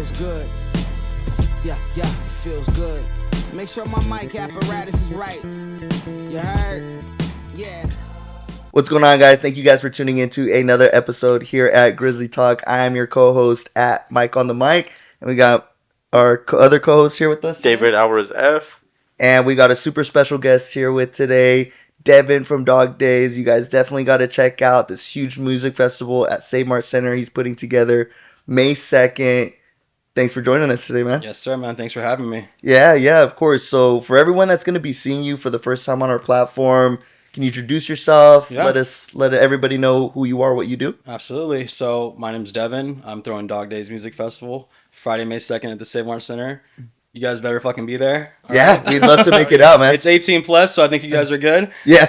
feels good. Yeah, it feels good. Make sure my mic apparatus is right. You heard? Yeah. What's going on, guys? Thank you guys for tuning into another episode here at Grizzly Talk. I am your co-host at Mike on the Mic, and we got our other co-host here with us today. David Alvarez F. And we got a super special guest here with today, Devin from Dog Daze. You guys definitely got to check out this huge music festival at Save Mart Center he's putting together May 2nd. Thanks for joining us today, man. Yes, sir, man. Thanks for having me. Yeah, of course. So for everyone that's going to be seeing you for the first time on our platform, can you introduce yourself? Yeah. Let everybody know who you are, what you do. Absolutely. So my name's Devin. I'm throwing Dog Daze Music Festival Friday, May 2nd at the Save Mart Center. You guys better fucking be there. Right? We'd love to make it out, man. It's 18 plus, so I think you guys are good. Yeah.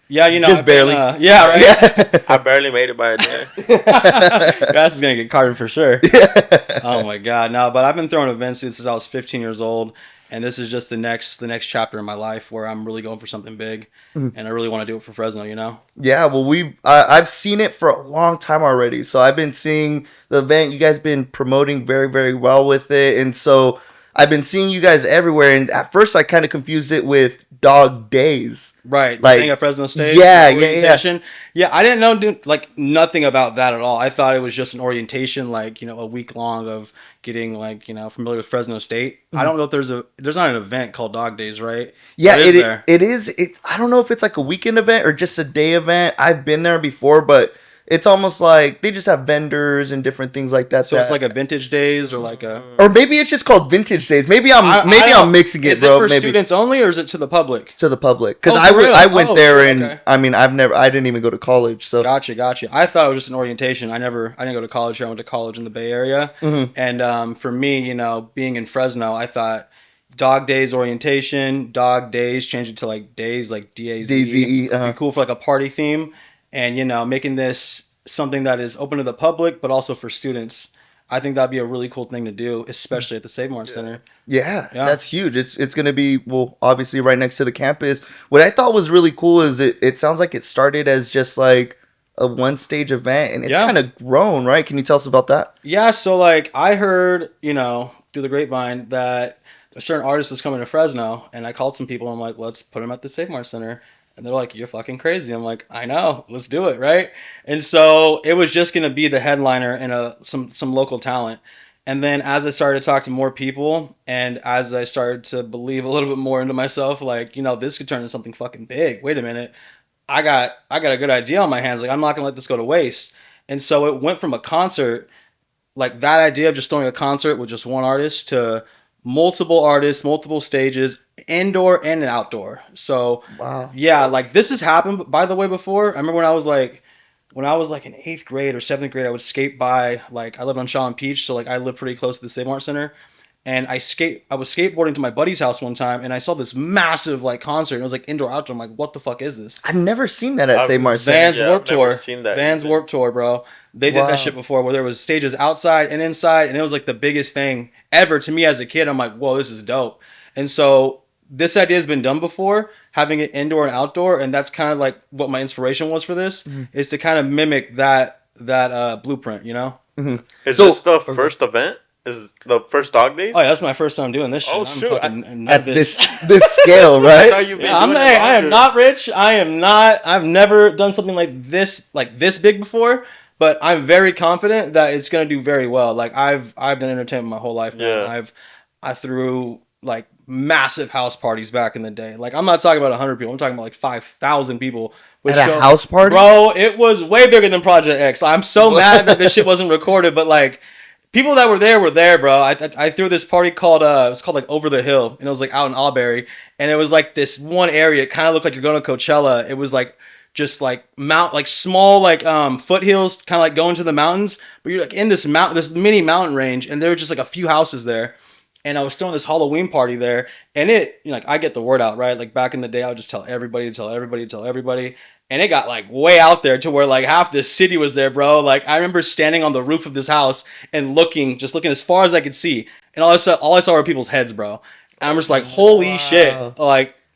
Just barely. Right. Yeah. I barely made it by a day. Your ass is gonna get carded for sure. Yeah. Oh my god, no! But I've been throwing events since I was 15 years old, and this is just the next chapter in my life where I'm really going for something big, and I really want to do it for Fresno. You know? Yeah. Well, I've seen it for a long time already, so I've been seeing the event. You guys been promoting very, very well with it, and so I've been seeing you guys everywhere, and at first I kind of confused it with Dog Daze. Right, like thing at Fresno State. Yeah. Yeah, I didn't know nothing about that at all. I thought it was just an orientation, a week long of getting familiar with Fresno State. I don't know if there's not an event called Dog Daze, right? Yeah, it is. I don't know if it's like a weekend event or just a day event. I've been there before, but it's almost like they just have vendors and different things like that. So it's like a vintage days or or maybe it's just called Vintage Days. Maybe I'm mixing it, is bro. Is it for students only, or is it to the public? To the public, because really? I went there and okay. I mean I didn't even go to college. So Gotcha. I thought it was just an orientation. I didn't go to college here. I went to college in the Bay Area, and for me, being in Fresno, I thought Dog Daze orientation, Dog Daze, change it to like Days, like D-A-Z-E. Be cool for like a party theme. And, making this something that is open to the public, but also for students. I think that'd be a really cool thing to do, especially at the Save Mart Center. Yeah, that's huge. It's going to be, obviously right next to the campus. What I thought was really cool is it sounds like it started as just like a one-stage event, and it's kind of grown, right? Can you tell us about that? Yeah, so I heard, through the grapevine that a certain artist was coming to Fresno, and I called some people, and I'm like, let's put him at the Save Mart Center. And they're like, you're fucking crazy. I'm like, I know. Let's do it, right? And so it was just going to be the headliner and some local talent. And then as I started to talk to more people, and as I started to believe a little bit more into myself, this could turn into something fucking big. Wait a minute. I got a good idea on my hands. I'm not going to let this go to waste. And so it went from a concert, that idea of just throwing a concert with just one artist, to multiple artists, multiple stages, indoor and outdoor. So wow. Yeah, this has happened, by the way, before. I remember when I was in 8th grade or 7th grade, I would skate by, I lived on Shaw and Peach, so I lived pretty close to the Save Mart Center. And I was skateboarding to my buddy's house one time, and I saw this massive concert. And it was indoor outdoor. I'm like, what the fuck is this? I've never seen that at Save Mart Center. Vans Warped Tour. Vans Warped Tour, bro. They did that shit before, where there was stages outside and inside, and it was the biggest thing ever to me as a kid. I'm like, whoa, this is dope. And so this idea has been done before, having it indoor and outdoor, and that's kind of what my inspiration was for this, is to kind of mimic that blueprint, Mm-hmm. Is this the first event? Is the first Dog Daze? Oh yeah, that's my first time doing this shit. Oh, I'm shoot. At this scale, right? I am not rich. I am not. I've never done something like this big before. But I'm very confident that it's gonna do very well. I've done entertainment my whole life, man. Yeah. I threw massive house parties back in the day. I'm not talking about 100 people. I'm talking about 5,000 people. At a house party? Bro, it was way bigger than Project X. I'm so mad that this shit wasn't recorded, but people that were there, bro. I threw this party called it was called Over the Hill, and it was out in Albury, and it was this one area. It kind of looked like you're going to Coachella. It was just small foothills, kind of going to the mountains, but you're in this mini mountain range, and there were just a few houses there. And I was throwing this Halloween party there, and I get the word out, right? Back in the day, I would just tell everybody, and it got way out there to where half the city was there, bro. I remember standing on the roof of this house and looking as far as I could see, and all I saw were people's heads, bro. And I'm just holy shit,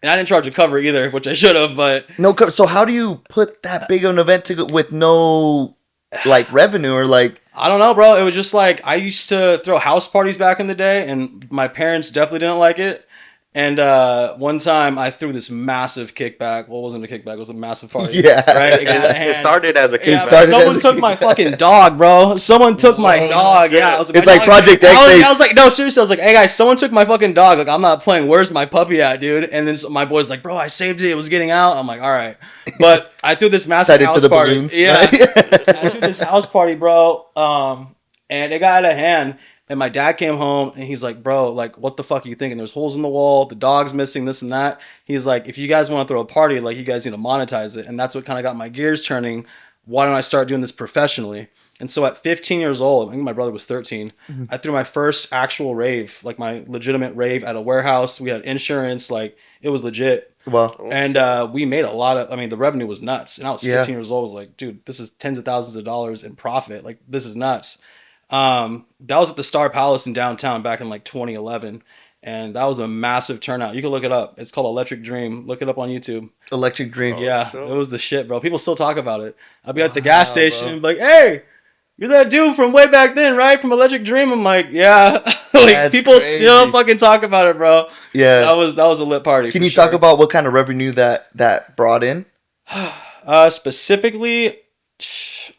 And I didn't charge a cover either, which I should have, but no cover. So how do you put that big of an event with no revenue or I don't know, bro. It was just like I used to throw house parties back in the day, and my parents definitely didn't like it. And one time I threw this massive kickback. Well, it wasn't a kickback. It was a massive party. Yeah. Right? It got out of hand. It started as a Yeah, kickback. started someone as a took my kickback. fucking dog, bro. Someone took my dog. Yeah, I was It's my like dog- Project X I days. was like, no, seriously. I was like, hey guys, someone took my fucking dog. Like, I'm not playing. Where's my puppy at, dude? And then my boy's like, bro, I saved it. It was getting out. I'm like, all right. But I threw this massive Tied it to house the party. balloons, Yeah, right? I threw this house party, bro. And it got out of hand. And my dad came home and he's like, bro, like, what the fuck are you thinking? There's holes in the wall, the dog's missing, this and that. He's like, if you guys want to throw a party, like, you guys need to monetize it. And that's what kind of got my gears turning. Why don't I start doing this professionally? And so at 15 years old, I think my brother was 13, I threw my first actual rave, like my legitimate rave at a warehouse. We had insurance, like, it was legit. Well, And we made a lot of, I mean, the revenue was nuts. And I was 15 Yeah. years old. I was like, dude, this is tens of thousands of dollars in profit. Like, this is nuts. That was at the Star Palace in downtown back in like 2011. And that was a massive turnout. You can look it up. It's called Electric Dream. Look it up on YouTube. Electric Dream. Yeah, shit. it was the shit, bro. People still talk about it. I'll be at the gas station and be like, hey, you're that dude from way back then, right? From Electric Dream. I'm like, yeah. Like, That's people still crazy. fucking talk about it, bro. Yeah. That was a lit party. Can for you sure. talk about what kind of revenue that brought in? Specifically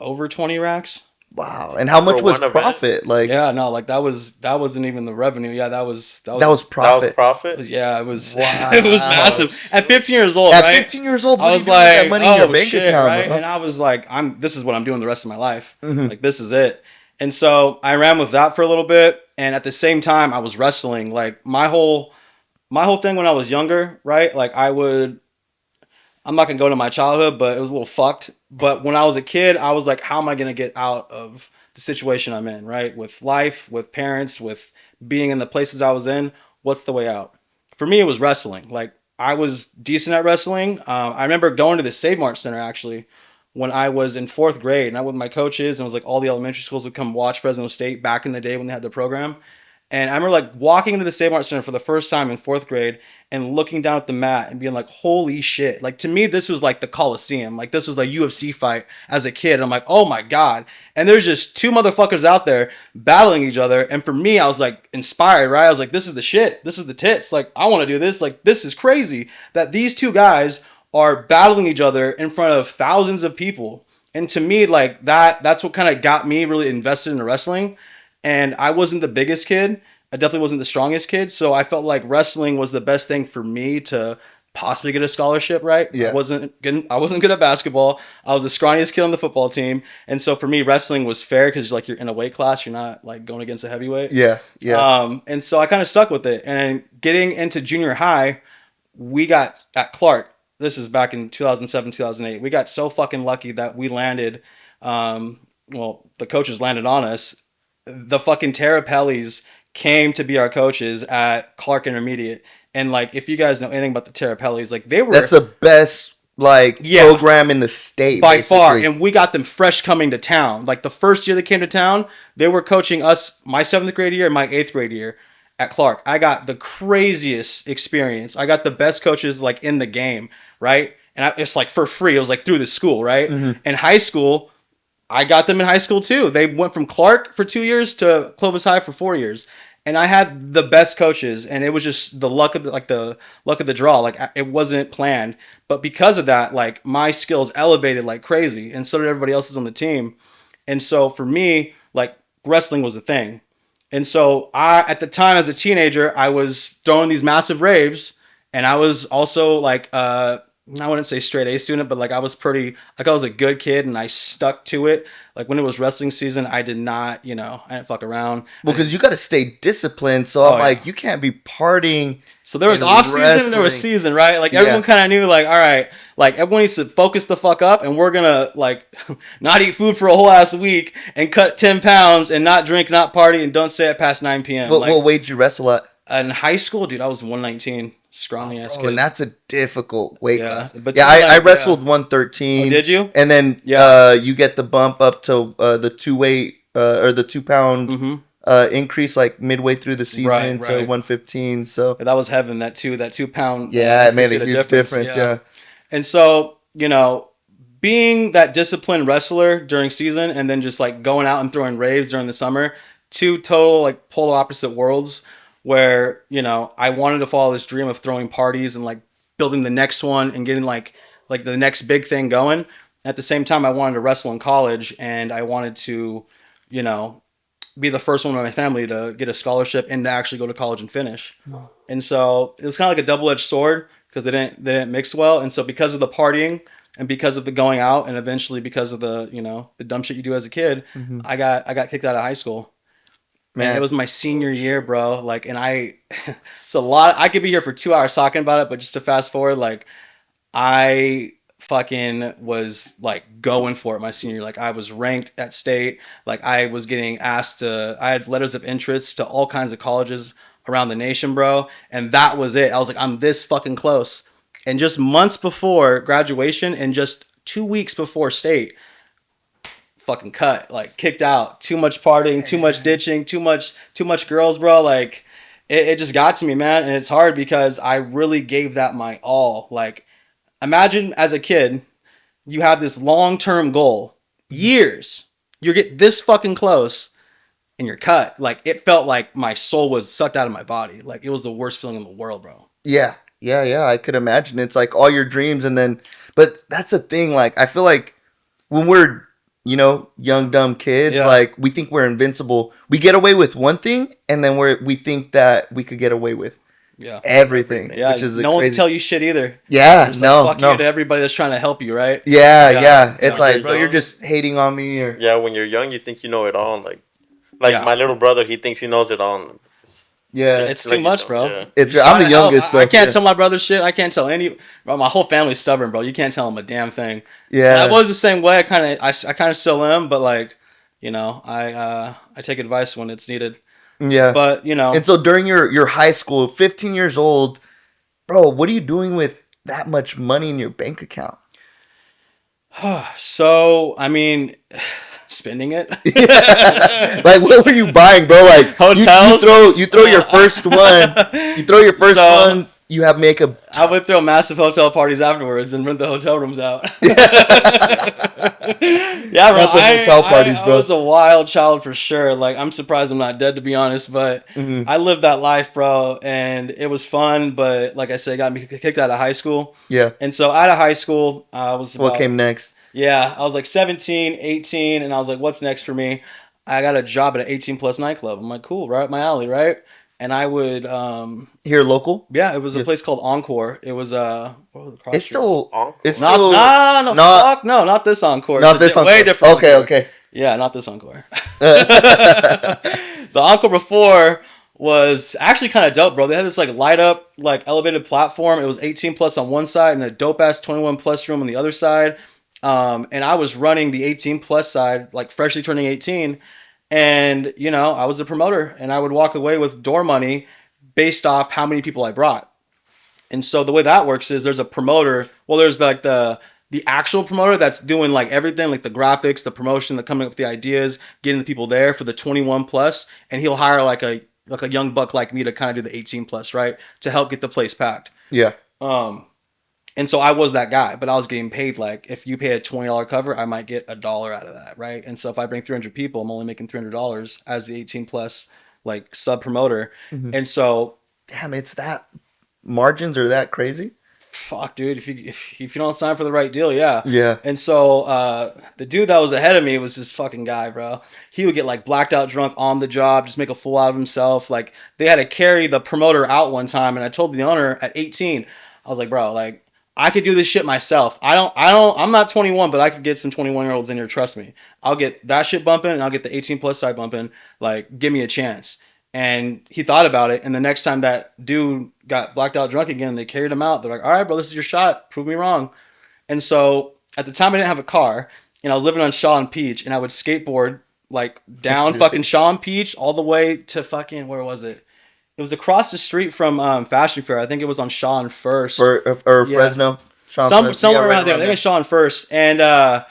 over 20 racks? Wow. And how much For was one event? profit? Like Yeah, no, like that wasn't even the revenue. Yeah, that was that was That was profit. profit. yeah, it was Wow. it was massive. At 15 years old, At right? 15 years old, what I do you was do with that like, money in your oh bank shit, account? right? bro? And I was like, this is what I'm doing the rest of my life. Mhm. Like, this is it. And so I ran with that for a little bit, and at the same time, I was wrestling. Like, my whole thing when I was younger, right? Like, I'm not gonna go to my childhood, but it was a little fucked. But when I was a kid, I was like, how am I gonna get out of the situation I'm in, right? With life, with parents, with being in the places I was in. What's the way out? For me, it was wrestling. Like, I was decent at wrestling. I remember going to the Save Mart Center actually when I was in 4th grade, and I with my coaches, and it was like all the elementary schools would come watch Fresno State back in the day when they had the program. And I remember like walking into the Save Mart Center for the first time in 4th grade and looking down at the mat and being like, holy shit. Like, to me, this was like the Coliseum. Like, this was like UFC fight as a kid. I'm like, oh my God. And there's just two motherfuckers out there battling each other. And for me, I was like inspired, right? I was like, this is the shit. This is the tits. Like, I want to do this. Like, this is crazy that these two guys are battling each other in front of thousands of people. And to me, like, that's what kind of got me really invested in wrestling. And I wasn't the biggest kid. I definitely wasn't the strongest kid. So I felt like wrestling was the best thing for me to possibly get a scholarship, right? Yeah. I wasn't good at basketball. I was the scrawniest kid on the football team. And so for me, wrestling was fair because like you're in a weight class. You're not like going against a heavyweight. Yeah. Yeah. And so I kind of stuck with it. And getting into junior high, we got at Clark. This is back in 2007, 2008. We got so fucking lucky that we landed. The coaches landed on us. The fucking Terrapellis came to be our coaches at Clark Intermediate. And like, if you guys know anything about the Terrapellis, like they were That's the best program in the state by basically. far. And we got them fresh coming to town. Like the first year they came to town, they were coaching us my 7th grade year and my 8th grade year at Clark. I got the craziest experience. I got the best coaches like in the game, right? And it's like for free. It was like through the school, right? Mm-hmm. In high school, I got them in high school too. They went from Clark for 2 years to Clovis High for 4 years. And I had the best coaches, and it was just the luck of the draw. Like, it wasn't planned, but because of that, like, my skills elevated like crazy, and so did everybody else's on the team. And so for me, like, wrestling was a thing. And so at the time as a teenager, I was throwing these massive raves, and I was also like, I wouldn't say straight A student, but like I was a good kid and I stuck to it. Like when it was wrestling season, I didn't fuck around. Well, because you got to stay disciplined. So I'm like, you can't be partying. So there was and off season and there was wrestling. season, right? Like everyone kind of knew, like, all right, like everyone needs to focus the fuck up, and we're gonna like not eat food for a whole ass week and cut 10 pounds and not drink, not party, and don't stay at past 9 p.m. What weight did you wrestle at? In high school, dude, I was 119, scrawny ass kid. And that's a difficult weight class. But Yeah, I wrestled 113. Oh, did you? And then you get the bump up to the 2 weight or the 2 pound increase like midway through the season to 115. So that was heaven. That 2 pound. Yeah, it made a huge difference. Yeah. And so, being that disciplined wrestler during season and then just like going out and throwing raves during the summer, two total like polar opposite worlds where, you know, I wanted to follow this dream of throwing parties and like building the next one and getting like the next big thing going. At the same time, I wanted to wrestle in college and I wanted to, you know, be the first one in my family to get a scholarship and to actually go to college and finish. Oh. And so it was kind of like a double-edged sword because they didn't mix well. And so because of the partying and because of the going out and eventually because of the, you know, the dumb shit you do as a kid, I got kicked out of high school. Man, and it was my senior year, bro. Like, and it's a lot. I could be here for 2 hours talking about it, but just to fast forward, like, I fucking was like going for it my senior year. Like, I was ranked at state. Like, I was getting asked I had letters of interest to all kinds of colleges around the nation, bro. And that was it. I was like, I'm this fucking close. And just months before graduation and just 2 weeks before state, fucking cut, like kicked out. Too much partying, too much ditching, too much girls, bro. Like it just got to me, man. And it's hard because I really gave that my all. Like, imagine as a kid, you have this long-term goal, years, you get this fucking close and you're cut. Like, it felt like my soul was sucked out of my body. Like, it was the worst feeling in the world, bro. Yeah. I could imagine. It's like all your dreams and then, but that's the thing. Like, I feel like when we're, you know, young, dumb kids, like, we think we're invincible. We get away with one thing, and then we think that we could get away with everything. Yeah, which is no one can tell you shit either. Yeah, just like, fuck you to everybody that's trying to help you, right? Yeah. It's like, bro, you're just hating on me. Or... Yeah, when you're young, you think you know it all. Like my little brother, he thinks he knows it all. Yeah, it's too much, bro. Yeah. I'm the youngest, so I can't tell my brother shit. I can't tell bro, my whole family's stubborn, bro. You can't tell them a damn thing. Yeah, and I was the same way. I kind of still am, but like, you know, I take advice when it's needed. Yeah, but you know, and so during your high school, 15 years old, bro, what are you doing with that much money in your bank account? So, I mean, spending it. Like, what were you buying, bro? Like, hotels. You throw your first one. You throw your first one. You have makeup. I would throw massive hotel parties afterwards and rent the hotel rooms out. Yeah, bro. I was a wild child for sure. Like, I'm surprised I'm not dead, to be honest. But I lived that life, bro, and it was fun. But like I said, it got me kicked out of high school. Yeah. And so out of high school, I was. What came next? Yeah, I was like 17, 18, and I was like, what's next for me? I got a job at an 18 plus nightclub. I'm like, cool, right up my alley, right? And I would here local. Yeah, it was a place called Encore. It was it's still Encore. It's still not this Encore. Not this Encore. Way different. Okay. Yeah, not this Encore. The Encore before was actually kind of dope, bro. They had this like light up like elevated platform. It was 18 plus on one side and a dope ass 21 plus room on the other side. And I was running the 18 plus side, like freshly turning 18. And, you know, I was a promoter and I would walk away with door money based off how many people I brought. And so the way that works is there's a promoter. Well, there's like the actual promoter that's doing like everything, like the graphics, the promotion, the coming up with the ideas, getting the people there for the 21 plus. And he'll hire like a young buck like me to kind of do the 18 plus, right? To help get the place packed. Yeah. And so I was that guy, but I was getting paid like, if you pay a $20 cover, I might get $1 out of that, right? And so if I bring 300 people, I'm only making $300 as the 18 plus like sub promoter. Mm-hmm. And so, damn, it's that margins are that crazy. Fuck, dude. If you don't sign for the right deal, yeah. Yeah. And so the dude that was ahead of me was this fucking guy, bro. He would get like blacked out drunk on the job, just make a fool out of himself. Like, they had to carry the promoter out one time, and I told the owner at 18, I was like, bro, like, I could do this shit myself. I'm not 21, but I could get some 21-year-olds in here. Trust me. I'll get that shit bumping and I'll get the 18 plus side bumping. Like, give me a chance. And he thought about it. And the next time that dude got blacked out drunk again, they carried him out. They're like, all right, bro, this is your shot. Prove me wrong. And so at the time I didn't have a car and I was living on Shaw and Peach and I would skateboard like down fucking Shaw and Peach all the way to fucking, where was it? It was across the street from Fashion Fair. I think it was on Shaw and First. Or Fresno. Somewhere around there. I think it's Shaw and First. And I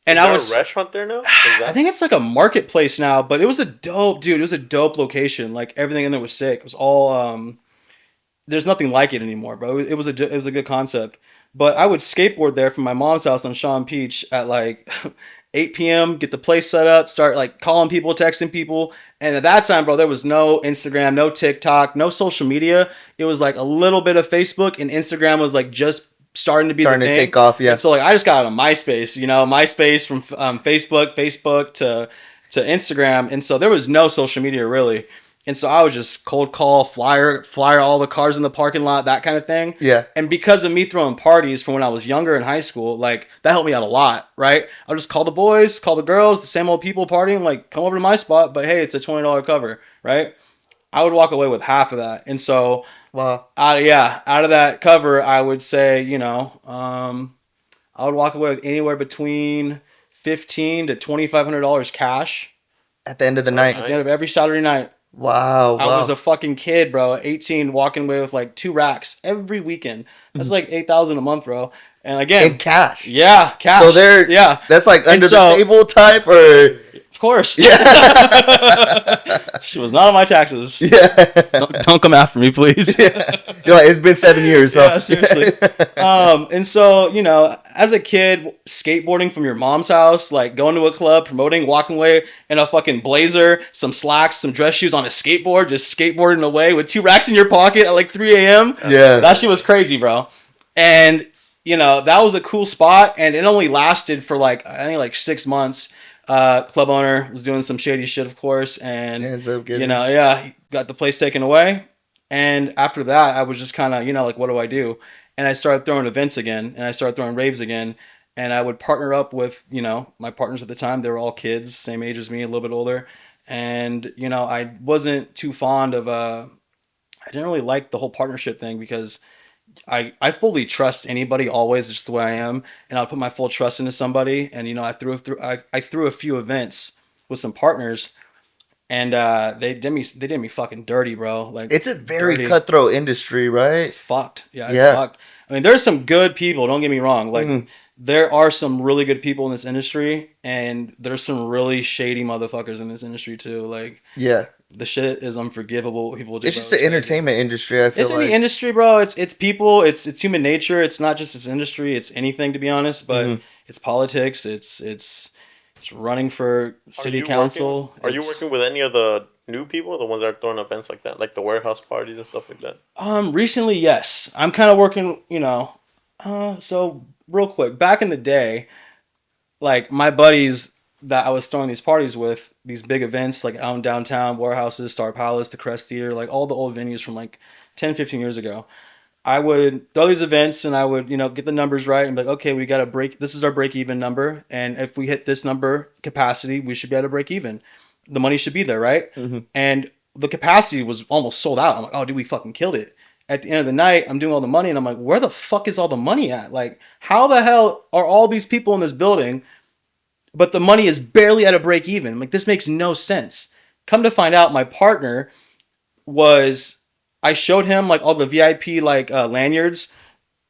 was a restaurant there now? I think it's like a marketplace now, but it was a dope, dude. It was a dope location. Like, everything in there was sick. It was all there's nothing like it anymore, bro. It was a good concept. But I would skateboard there from my mom's house on Shawn Peach at like 8 p.m., get the place set up, start like calling people, texting people. And at that time, bro, there was no Instagram, no TikTok, no social media. It was like a little bit of Facebook, and Instagram was like just starting to be Starting the to thing. take off, yeah. And so like I just got on MySpace, MySpace from Facebook to Instagram. And so there was no social media really. And so I was just cold call, flyer all the cars in the parking lot, that kind of thing. Yeah. And because of me throwing parties from when I was younger in high school, like that helped me out a lot, right? I'll just call the boys, call the girls, the same old people partying, like come over to my spot, but hey, it's a $20 cover, right? I would walk away with half of that. And so Wow. out of that cover, I would say, I would walk away with anywhere between $1,500 to $2,500 cash At the end of the night. at the end of every Saturday night. Wow. I was a fucking kid, bro. 18, walking away with like 2 racks every weekend. That's like $8,000 a month, bro. And again, in cash. Yeah, cash. So they're that's like under the table type, or of course. Yeah. She was not on my taxes. Yeah. Don't come after me, please. Yeah. You're like, it's been 7 years. So. Yeah, seriously. And so, as a kid, skateboarding from your mom's house, like going to a club, promoting, walking away in a fucking blazer, some slacks, some dress shoes on a skateboard, just skateboarding away with 2 racks in your pocket at like 3 a.m. Yeah. That shit was crazy, bro. And, that was a cool spot. And it only lasted for I think like 6 months. Club owner was doing some shady shit, of course. And, he got the place taken away. And after that, I was just kind of, like, what do I do? And I started throwing events again, and I started throwing raves again. And I would partner up with, my partners at the time. They were all kids, same age as me, a little bit older. And, I wasn't too fond of, I didn't really like the whole partnership thing because I fully trust anybody always, just the way I am. And I'll put my full trust into somebody. And, I threw a few events with some partners. And they did me fucking dirty, bro. Like, it's a very cutthroat industry, right? It's fucked. Yeah, it's fucked. I mean, there's some good people. Don't get me wrong. Like, there are some really good people in this industry, and there's some really shady motherfuckers in this industry too. Like, yeah, the shit is unforgivable. What people do. It's just the entertainment industry. I feel it's in the industry, bro. It's people. It's human nature. It's not just this industry. It's anything, to be honest. But it's politics. It's running for city council. Are you working with any of the new people, the ones that are throwing events like that, like the warehouse parties and stuff like that? Recently, yes. I'm kind of working, so real quick, back in the day, like my buddies that I was throwing these parties with, these big events like out in downtown, warehouses, Star Palace, the Crest Theater, like all the old venues from like 10, 15 years ago. I would throw these events and I would, get the numbers right and be like, okay, we got to this is our break even number. And if we hit this number capacity, we should be able to break even. The money should be there, right? And the capacity was almost sold out. I'm like, oh, dude, we fucking killed it. At the end of the night, I'm doing all the money and I'm like, where the fuck is all the money at? Like, how the hell are all these people in this building, but the money is barely at a break even? I'm like, this makes no sense. Come to find out, my partner I showed him like all the VIP lanyards.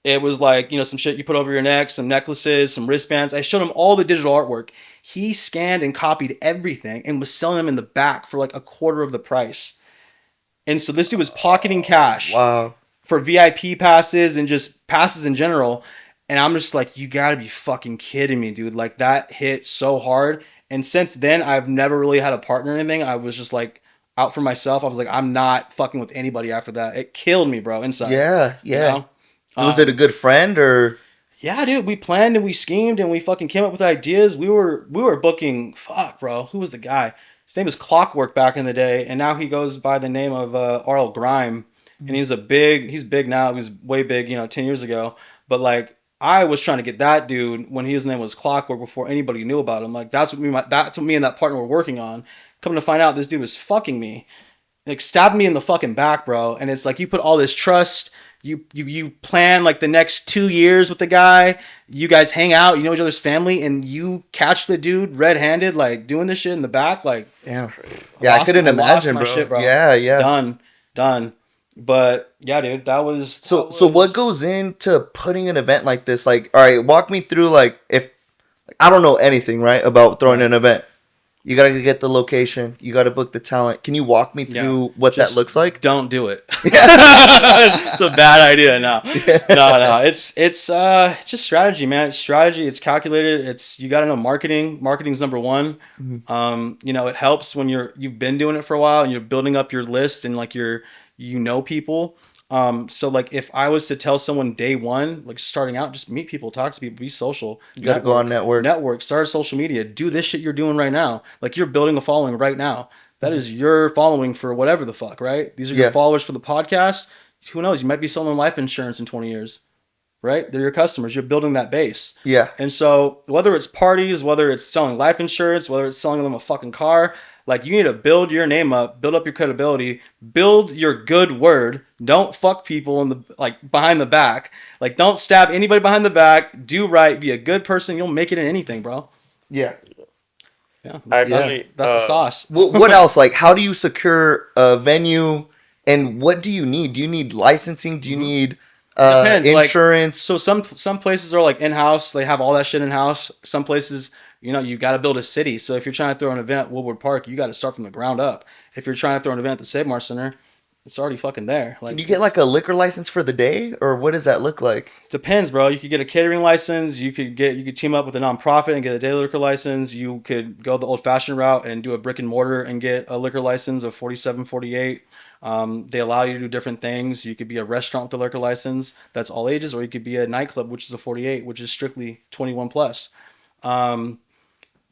It was like, some shit you put over your neck, some necklaces, some wristbands. I showed him all the digital artwork. He scanned and copied everything and was selling them in the back for like a quarter of the price. And so this dude was pocketing cash for VIP passes and just passes in general. And I'm just like, you gotta be fucking kidding me, dude. Like, that hit so hard. And since then, I've never really had a partner or anything. I was just like out for myself. I was like, I'm not fucking with anybody after that. It killed me, bro, inside. Yeah. Was it a good friend or? Yeah, dude. We planned and we schemed and we fucking came up with ideas. We were booking. Fuck, bro. Who was the guy? His name was Clockwork back in the day, and now he goes by the name of R.L. Grime, and he's big now. He was way big, 10 years ago. But like, I was trying to get that dude when his name was Clockwork before anybody knew about him. Like, that's what me and that partner were working on. Coming to find out, this dude was fucking me, like stabbed me in the fucking back, bro. And it's like, you put all this trust. You plan like the next 2 years with the guy. You guys hang out, you know each other's family, and you catch the dude red-handed, like doing this shit in the back, like I couldn't imagine, bro. Shit, bro. Yeah. Done. But yeah, dude, that was so what goes into putting an event like this? Like, all right, walk me through, like, if I don't know anything, right, about throwing an event. You got to get the location. You got to book the talent. Can you walk me through what Just that looks like? Don't do it. It's a bad idea. No. It's just strategy, man. It's strategy. It's calculated. You got to know marketing. Marketing's number one. It helps when you've been doing it for a while and you're building up your list and like people. So like if I was to tell someone day one, like starting out, just meet people, talk to people, be social. You got to go on network. Start social media, do this shit you're doing right now. Like you're building a following right now. That is your following for whatever the fuck, right? These are your followers for the podcast. Who knows? You might be selling life insurance in 20 years, right? They're your customers. You're building that base. Yeah. And so whether it's parties, whether it's selling life insurance, whether it's selling them a fucking car, like you need to build your name up, build up your credibility, build your good word. Don't fuck people behind the back. Like don't stab anybody behind the back. Do right. Be a good person. You'll make it in anything, bro. Yeah. Yeah. That's the sauce. What else? Like, how do you secure a venue, and what do you need? Do you need licensing? Do you need insurance? Like, so some places are like in-house. They have all that shit in-house. Some places, you got to build a city. So if you're trying to throw an event at Woodward Park, you got to start from the ground up. If you're trying to throw an event at the Save Mart Center, it's already fucking there. Like, can you get like a liquor license for the day, or what does that look like? Depends, bro. You could get a catering license. You could team up with a nonprofit and get a daily liquor license. You could go the old-fashioned route and do a brick and mortar and get a liquor license of 4748. They allow you to do different things. You could be a restaurant with a liquor license that's all ages, or you could be a nightclub, which is a 48, which is strictly 21 plus.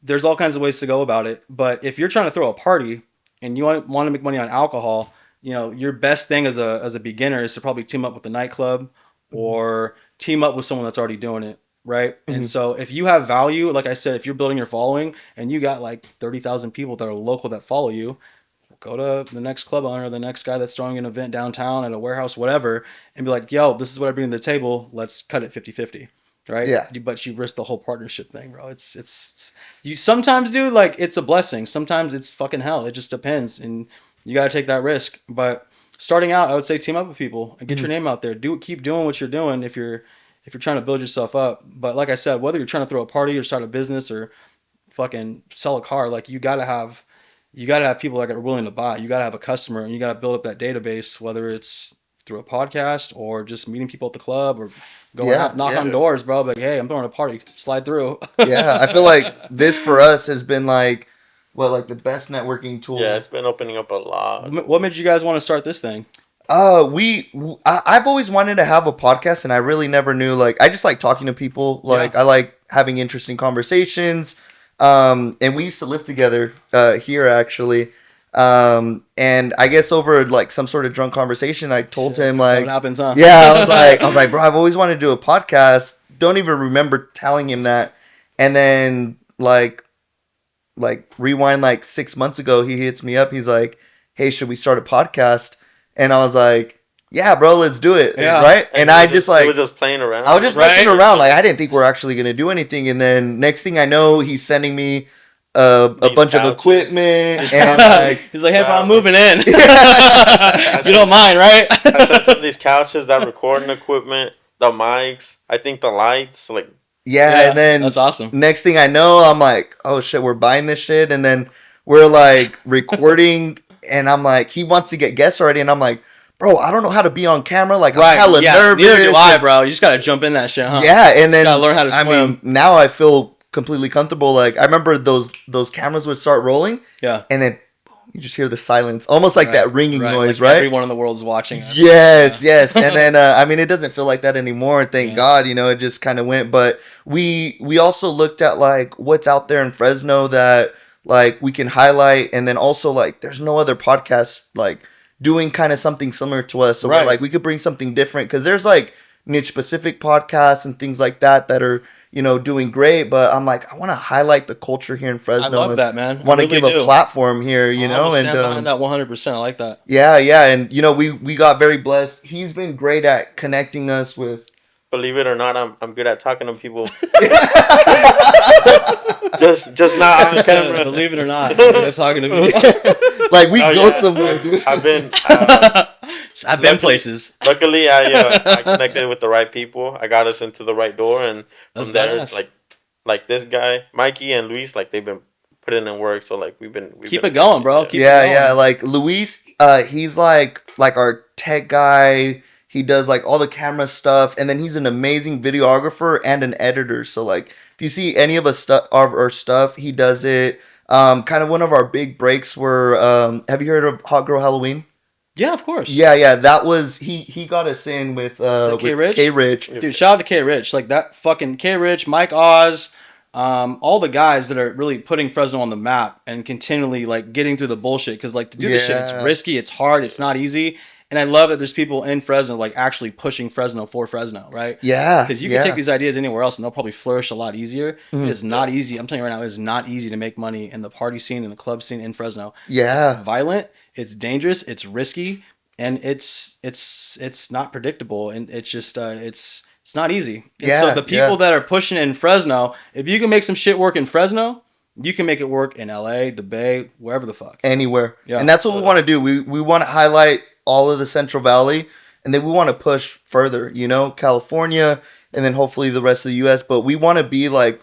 There's all kinds of ways to go about it. But if you're trying to throw a party and you want to make money on alcohol, your best thing as a beginner is to probably team up with a nightclub or team up with someone that's already doing it, right? Mm-hmm. And so if you have value, like I said, if you're building your following and you got like 30,000 people that are local that follow you, go to the next club owner, the next guy that's throwing an event downtown at a warehouse, whatever, and be like, yo, this is what I bring to the table. Let's cut it 50-50. Right? Yeah. But you risk the whole partnership thing, bro. It's you sometimes do, like, it's a blessing. Sometimes it's fucking hell. It just depends. And you got to take that risk. But starting out, I would say team up with people and get your name out there. Keep doing what you're doing if you're trying to build yourself up. But like I said, whether you're trying to throw a party or start a business or fucking sell a car, like you got to have people that are willing to buy. You got to have a customer, and you got to build up that database, whether it's through a podcast or just meeting people at the club or going out, knock on doors, bro. Like, hey, I'm throwing a party, slide through. Yeah, I feel like this for us has been like the best networking tool. Yeah, it's been opening up a lot. What made you guys want to start this thing? I've always wanted to have a podcast, and I really never knew. Like, I just like talking to people. Like, I like having interesting conversations. And we used to live together here, actually. And I guess over like some sort of drunk conversation, I told him like, what happens, huh? Yeah, I was like, bro, I've always wanted to do a podcast. Don't even remember telling him that. And then like rewind like 6 months ago, he hits me up. He's like, hey, should we start a podcast? And I was like, yeah, bro, let's do it. Yeah. Right. And I just like, it was just playing around. I was just messing around. Like, I didn't think we're actually going to do anything. And then next thing I know, he's sending me a bunch of equipment, and like, he's like, hey, bro, I'm moving in. You don't mind, right? I sent some of these couches, that recording equipment, the mics, I think the lights, like. Yeah, and then that's awesome. Next thing I know, I'm like, oh shit, we're buying this shit. And then we're like recording, and I'm like, he wants to get guests already, and I'm like, bro, I don't know how to be on camera. Like, I'm hella nervous. Neither do I, bro. You just gotta jump in that shit, huh? Yeah, and then you gotta learn how to swim. I mean, now I feel completely comfortable. Like, I remember those cameras would start rolling. Yeah. And then boom, you just hear the silence, almost like that ringing noise, like right? Everyone in the world is watching us. Yes. And then I mean, it doesn't feel like that anymore. Thank God, it just kind of went. But we also looked at like what's out there in Fresno that like we can highlight, and then also like there's no other podcast like doing kind of something similar to us. So we're like, we could bring something different, because there's like niche specific podcasts and things like that are doing great, but I'm like, I want to highlight the culture here in Fresno. I love that, man. Want to give a platform here, and behind that 100%. I like that. Yeah, and we got very blessed. He's been great at connecting us with. Believe it or not, I'm good at talking to people. just not on camera. Believe it or not, I'm talking to people. Like, we go somewhere, dude. I've been places. Luckily, I connected with the right people. I got us into the right door, and from there, like this guy, Mikey and Luis, like they've been putting in work. So like we've Keep been it going, bro. yeah. Keep Yeah, it going. yeah. Like Luis, he's like our tech guy. He does like all the camera stuff, and then he's an amazing videographer and an editor. So like, if you see any of us our stuff, he does it. Kind of one of our big breaks were, have you heard of Hot Girl Halloween? Yeah, of course. Yeah, yeah. That was he got us in with K Rich? K Rich. Dude, shout out to K Rich. Like that fucking K Rich, Mike Oz, all the guys that are really putting Fresno on the map and continually like getting through the bullshit. Because like to do this shit, it's Yeah. risky, it's hard, it's not easy. And I love that there's people in Fresno like actually pushing Fresno for Fresno, right? Yeah, Because you yeah. can take these ideas anywhere else and they'll probably flourish a lot easier. It is not easy. I'm telling you right now, it is not easy to make money in the party scene, in the club scene in Fresno. Yeah. It's violent, it's dangerous, it's risky, and it's not predictable, and it's just it's not easy. And Yeah, so the people yeah. that are pushing in Fresno, if you can make some shit work in Fresno, you can make it work in LA, the Bay, wherever the fuck. Anywhere. Yeah. And that's what we want to do. We want to highlight all of the Central Valley, and then we want to push further, California, and then hopefully the rest of the US, but we want to be like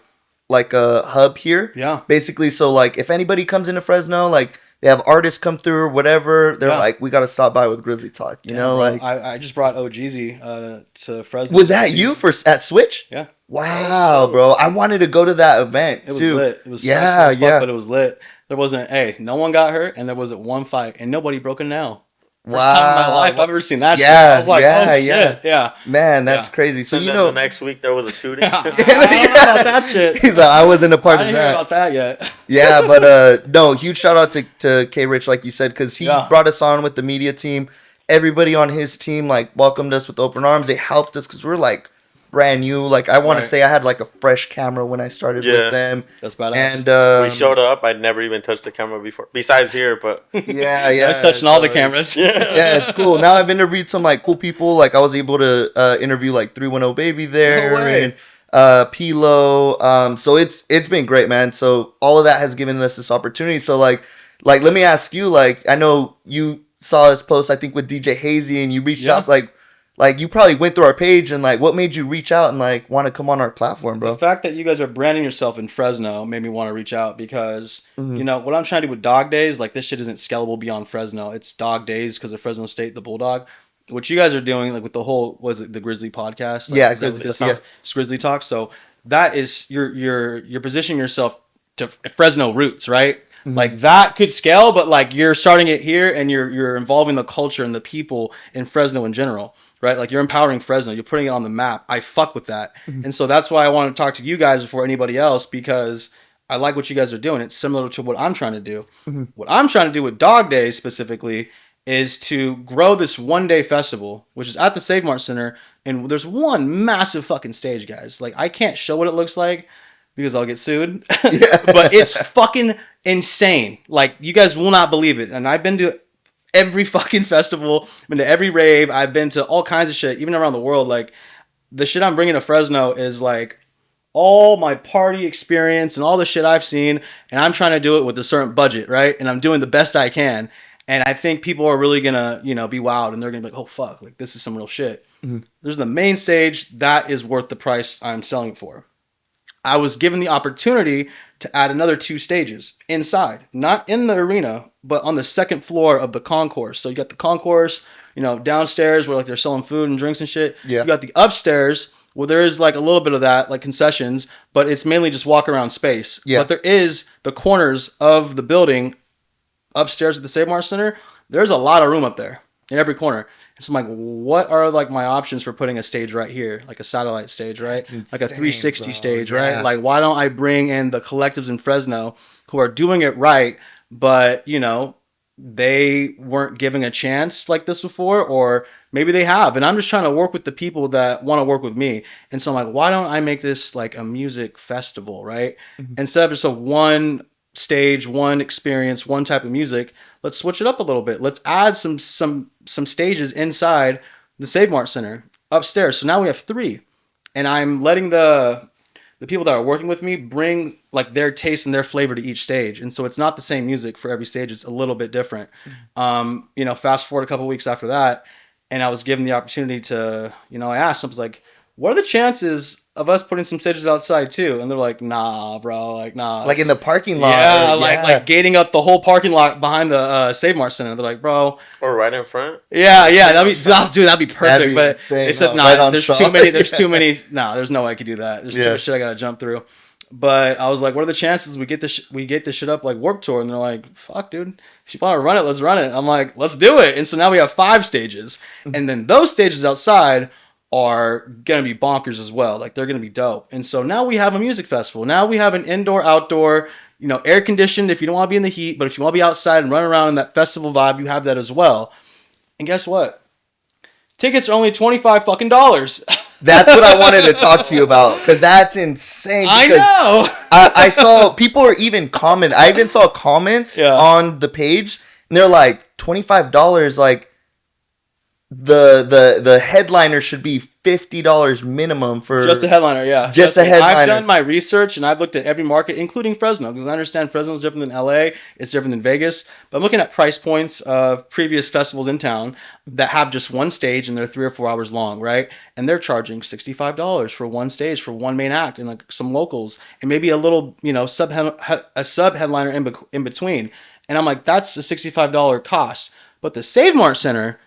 a hub here. Yeah. Basically, so like if anybody comes into Fresno, like they have artists come through or whatever, they're Yeah. like, we got to stop by with Grizzly Talk, you know, Bro, like I just brought OGZ to Fresno. was that you at Switch? Yeah. Wow, bro. I wanted to go to that event It was too. lit. It was yeah, stressful as fuck, yeah. but it was lit. There wasn't, no one got hurt, and there wasn't one fight, and nobody broke a nail. First time in my life I've ever seen that shit. Yeah, I was like, yeah, oh yeah. shit, yeah. Man, that's Yeah. crazy. So And you then know, the next week there was a shooting. I don't know about that shit. he's like, I wasn't a I part of didn't hear that. about that yet. Yeah, but no, huge shout out to K Rich, like you said, because he Yeah. brought us on with the media team. Everybody on his team like welcomed us with open arms. They helped us because we're like brand new. Like I want Right. to say I had like a fresh camera when I started Yeah. with them. That's badass. And We showed up. I'd never even touched the camera before, besides here. But yeah, I was touching all the so cameras. yeah, it's cool. Now I've interviewed some like cool people. Like I was able to interview like 310 Baby there No way. and Pilo. So it's been great, man. So all of that has given us this opportunity. So like let me ask you, like I know you saw us post I think with DJ Hazy and you reached Yeah. out like you probably went through our page and like what made you reach out and like want to come on our platform, bro? The fact that you guys are branding yourself in Fresno made me want to reach out because, Mm-hmm. what I'm trying to do with Dog Daze, like this shit isn't scalable beyond Fresno. It's Dog Daze because of Fresno State, the Bulldog. What you guys are doing, like with the whole, was it the Grizzly podcast? Like, Yeah, is that what Grizzly this Talk, is? yeah. It's Grizzly Talk. So that is, you're positioning yourself to Fresno roots, right? Mm-hmm. Like that could scale, but like you're starting it here and you're involving the culture and the people in Fresno in general. Right, like you're empowering Fresno, you're putting it on the map. I fuck with that, and so that's why I want to talk to you guys before anybody else because I like what you guys are doing. It's similar to what I'm trying to do. What I'm trying to do with Dog Days specifically is to grow this one-day festival, which is at the Save Mart Center, and there's one massive fucking stage, guys. Like I can't show what it looks like because I'll get sued, but it's fucking insane. Like you guys will not believe it, and I've been to every fucking festival, I've been to every rave, I've been to all kinds of shit, even around the world. Like the shit I'm bringing to Fresno is like all my party experience and all the shit I've seen, and I'm trying to do it with a certain budget, right? And I'm doing the best I can, and I think people are really gonna, be wowed, and they're gonna be like, oh fuck, like this is some real shit. There's the main stage that is worth the price I'm selling it for. I was given the opportunity to add another 2 stages inside, not in the arena, but on the second floor of the concourse. So you got the concourse, downstairs where like they're selling food and drinks and shit. Yeah. You got the upstairs where there is like a little bit of that, like concessions, but it's mainly just walk around space. Yeah. But there is the corners of the building upstairs at the Save Mart Center. There's a lot of room up there in every corner. And so I'm like, what are like my options for putting a stage right here? Like a satellite stage, right? That's Like a insane, 360 bro. stage, Yeah. right? Like, why don't I bring in the collectives in Fresno who are doing it right, but, they weren't giving a chance like this before, or maybe they have. And I'm just trying to work with the people that want to work with me. And so I'm like, why don't I make this like a music festival, right? Instead of just a one stage, one experience, one type of music, let's switch it up a little bit. Let's add some stages inside the Save Mart Center upstairs. So now we have 3. And I'm letting the people that are working with me bring like their taste and their flavor to each stage. And so it's not the same music for every stage. It's a little bit different. Fast forward a couple weeks after that, and I was given the opportunity to, I asked, I was like, what are the chances of us putting some stages outside too? And they're like, nah, bro, like nah. Like in the parking lot. Yeah, like gating up the whole parking lot behind the Save Mart Center. They're like, bro. Or right in front. Yeah, that'd be perfect. That'd be but insane, they said, huh? nah, Right on there's top. too many. There's too many. Nah, there's no way I could do that. There's too much shit I gotta jump through. But I was like, what are the chances we get this shit up like Warped Tour? And they're like, fuck, dude. If you want to run it, let's run it. I'm like, let's do it. And so now we have 5 stages. And then those stages outside are going to be bonkers as well. Like, they're going to be dope. And so now we have a music festival. Now we have an indoor, outdoor, air conditioned if you don't want to be in the heat. But if you want to be outside and run around in that festival vibe, you have that as well. And guess what? Tickets are only $25 fucking dollars. That's what I wanted to talk to you about, because that's insane. I know. I saw people are even comment. I even saw comments on the page, and they're like $25. Like the headliner should be $50 minimum for just a headliner. Yeah, just a headliner. I've done my research and I've looked at every market, including Fresno, because I understand Fresno is different than LA. It's different than Vegas. But I'm looking at price points of previous festivals in town that have just one stage and they're 3 or 4 hours long, right? And they're charging $65 for one stage for one main act and like some locals and maybe a little, sub headliner in between. And I'm like, that's a $65 cost. But the Save Mart Center.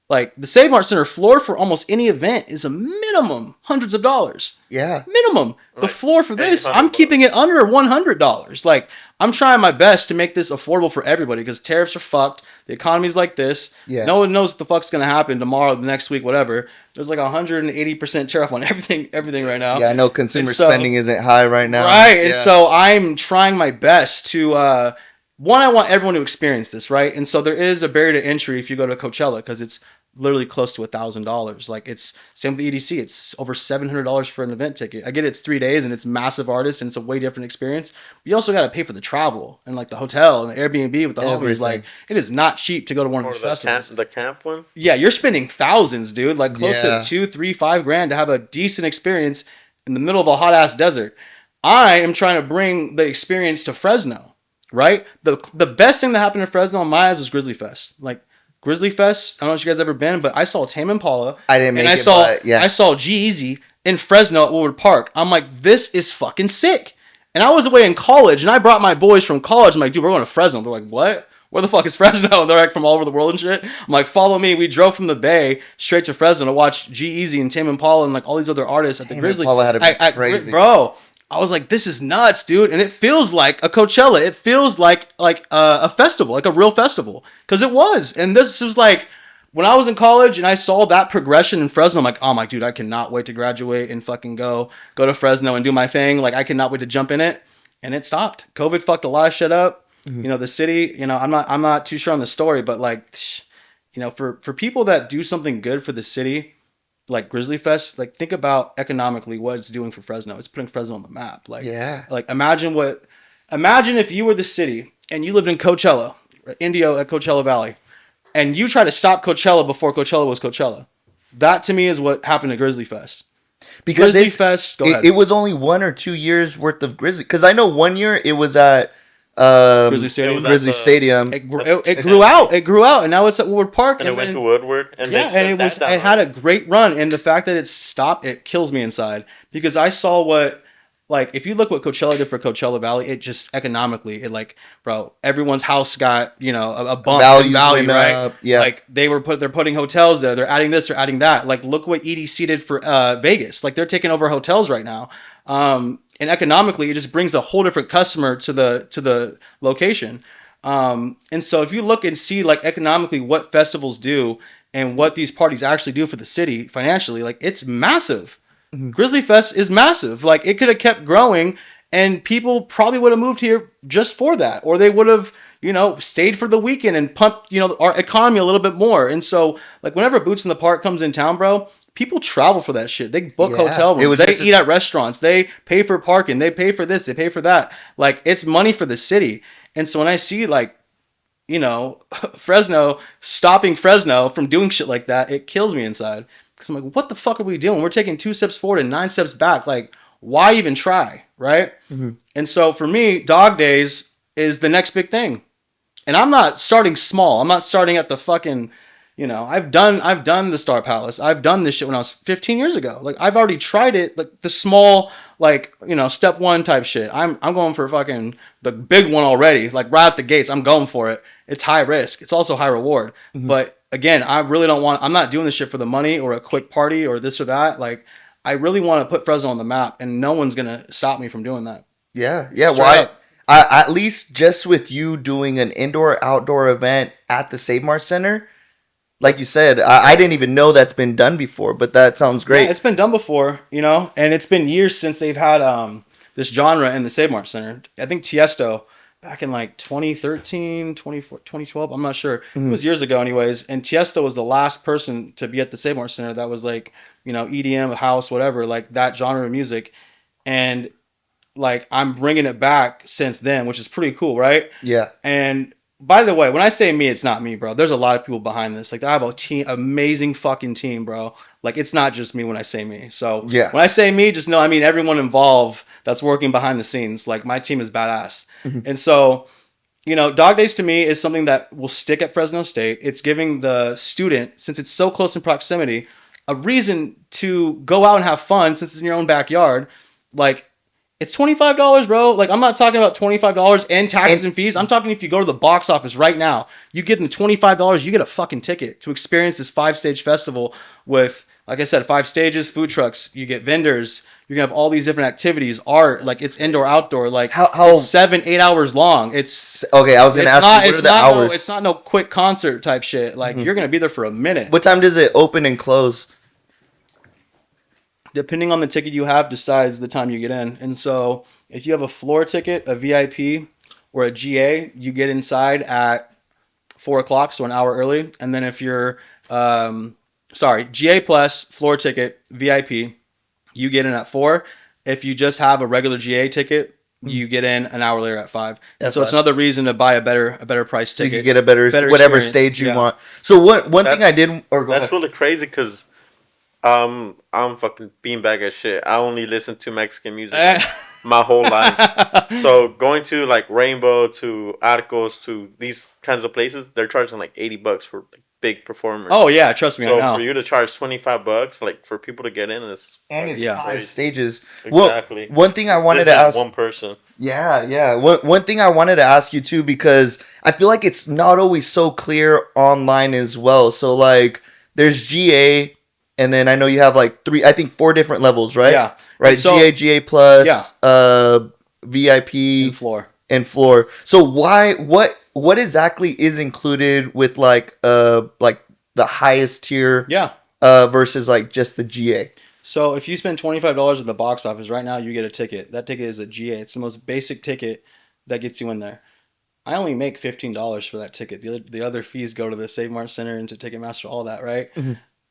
Like, the Save Mart Center floor for almost any event is a minimum hundreds of dollars. Yeah. Minimum. The floor for this, I'm keeping it under $100. Like, I'm trying my best to make this affordable for everybody because tariffs are fucked. The economy's like this. Yeah. No one knows what the fuck's going to happen tomorrow, the next week, whatever. There's like 180% tariff on everything right now. Yeah, I know consumer spending isn't high right now. Right. Yeah. And so I'm trying my best to... One, I want everyone to experience this, right? And so there is a barrier to entry if you go to Coachella because it's literally close to $1,000. Like, it's same with the EDC. It's over $700 for an event ticket. I get it's 3 days and it's massive artists and it's a way different experience. But you also got to pay for the travel and like the hotel and the Airbnb with the homies. Like, it is not cheap to go to one of these festivals. The camp one? Yeah, you're spending thousands, dude. Like close to $2, $3, $5 to have a decent experience in the middle of a hot ass desert. I am trying to bring the experience to Fresno. Right? The best thing that happened in Fresno in my eyes was Grizzly Fest. Like, Grizzly Fest, I don't know if you guys ever been, but I saw Tame Impala. I didn't make and I saw G-Eazy in Fresno at Woodward Park. I'm like, this is fucking sick. And I was away in college, and I brought my boys from college. I'm like, dude, we're going to Fresno. They're like, what? Where the fuck is Fresno? And they're like from all over the world and shit. I'm like, follow me. We drove from the Bay straight to Fresno to watch G-Eazy and Tame Impala and like all these other artists at the Grizzly. Tame Impala had to be crazy. Bro. I was like, this is nuts, dude. And it feels like a Coachella. It feels like a festival, like a real festival. Because it was. And this was like, when I was in college and I saw that progression in Fresno, I'm like, oh my dude, I cannot wait to graduate and fucking go to Fresno and do my thing. Like, I cannot wait to jump in it. And it stopped. COVID fucked a lot of shit up. Mm-hmm. The city, I'm not too sure on the story, but like, for people that do something good for the city, like Grizzly Fest, like think about economically what it's doing for Fresno. It's putting Fresno on the map. Like, like imagine if you were the city and you lived in Coachella, Indio at Coachella Valley, and you try to stop Coachella before Coachella was Coachella. That to me is what happened to Grizzly Fest. Because Grizzly Fest, go ahead. It was only 1 or 2 years worth of Grizzly. Because I know 1 year it was at Grizzly Stadium. It grew out. It grew out, and now it's at Woodward Park. And it went to Woodward. And it had a great run. And the fact that it stopped, it kills me inside because I saw what, like, if you look what Coachella did for Coachella Valley, it just economically, it like, bro, everyone's house got a bump in value, right? Up. Yeah, like they're putting hotels there. They're adding this. They're adding that. Like, look what EDC did for Vegas. Like, they're taking over hotels right now. And economically, it just brings a whole different customer to the location. And so if you look and see like economically what festivals do and what these parties actually do for the city financially, like it's massive. Mm-hmm. Grizzly Fest is massive. Like, it could have kept growing and people probably would have moved here just for that. Or they would have, stayed for the weekend and pumped, our economy a little bit more. And so like whenever Boots in the Park comes in town, bro, people travel for that shit. They book hotel rooms. They eat at restaurants. They pay for parking. They pay for this. They pay for that. Like, it's money for the city. And so when I see like, Fresno stopping Fresno from doing shit like that, it kills me inside. Because I'm like, what the fuck are we doing? We're taking 2 steps forward and 9 steps back. Like, why even try? Right? Mm-hmm. And so for me, Dog Daze is the next big thing. And I'm not starting small. I'm not starting at the fucking, I've done the Star Palace. I've done this shit when I was 15 years ago. Like I've already tried it, like the small, like, step one type shit. I'm going for fucking the big one already. Like right out the gates, I'm going for it. It's high risk. It's also high reward. But again, I really don't want. I'm not doing this shit for the money or a quick party or this or that. Like I really want to put Fresno on the map, and no one's gonna stop me from doing that. Yeah. Straight Why? up. At least just with you doing an indoor outdoor event at the Save Mart Center, like you said, I didn't even know that's been done before, but that sounds great. Yeah, it's been done before, and it's been years since they've had this genre in the Save Mart Center. I think Tiesto back in like 2013, 2012, I'm not sure. It was years ago anyways, and Tiesto was the last person to be at the Save Mart Center that was like, EDM, house, whatever, like that genre of music. And like I'm bringing it back since then, which is pretty cool, right? Yeah. And by the way, when I say me, it's not me, bro. There's a lot of people behind this. Like I have a team, amazing fucking team, bro. Like it's not just me when I say me. So Yeah. when I say me, just know I mean everyone involved that's working behind the scenes. Like my team is badass. And so, Dog Days to me is something that will stick at Fresno State. It's giving the student, since it's so close in proximity, a reason to go out and have fun since it's in your own backyard. Like it's $25, bro. Like I'm not talking about $25 and taxes and fees. I'm talking if you go to the box office right now, you give them $25, you get a fucking ticket to experience this 5-stage festival with, like I said, 5 stages, food trucks. You get vendors. You're gonna have all these different activities, art. Like it's indoor, outdoor. Like How it's 7-8 hours long. It's okay. I was gonna ask you what are the hours? it's not no quick concert type shit. Like you're gonna be there for a minute. What time does it open and close? Depending on the ticket you have decides the time you get in. And so if you have a floor ticket, a VIP, or a GA, you get inside at 4 o'clock, so an hour early. And then if you're, GA plus, floor ticket, VIP, you get in at 4. If you just have a regular GA ticket, you get in an hour later at 5. And so it's another reason to buy a better price So ticket. you can get a better whatever experience. stage you Yeah. want. So one thing I did, or go That's ahead. really crazy because I'm fucking beanbag as shit. I only listen to Mexican music my whole life. So going to like Rainbow, to Arcos, to these kinds of places, they're charging like $80 for like big performers. Oh yeah, trust me, I So know. for you to charge $25, like for people to get in, is And it's Yeah. 5 stages. Exactly. Well, one thing I wanted This to is ask. one person. Yeah. One thing I wanted to ask you too, because I feel like it's not always so clear online as well. So like, there's GA, and then I know you have like 4 different levels, right? Yeah. Right. And so- GA plus, Yeah. VIP, And floor. and floor. So what exactly is included with like the highest tier? Yeah. Versus like just the GA. So if you spend $25 at the box office right now, you get a ticket. That ticket is a GA. It's the most basic ticket that gets you in there. I only make $15 for that ticket. The other fees go to the Save Mart Center and to Ticketmaster, all that, right?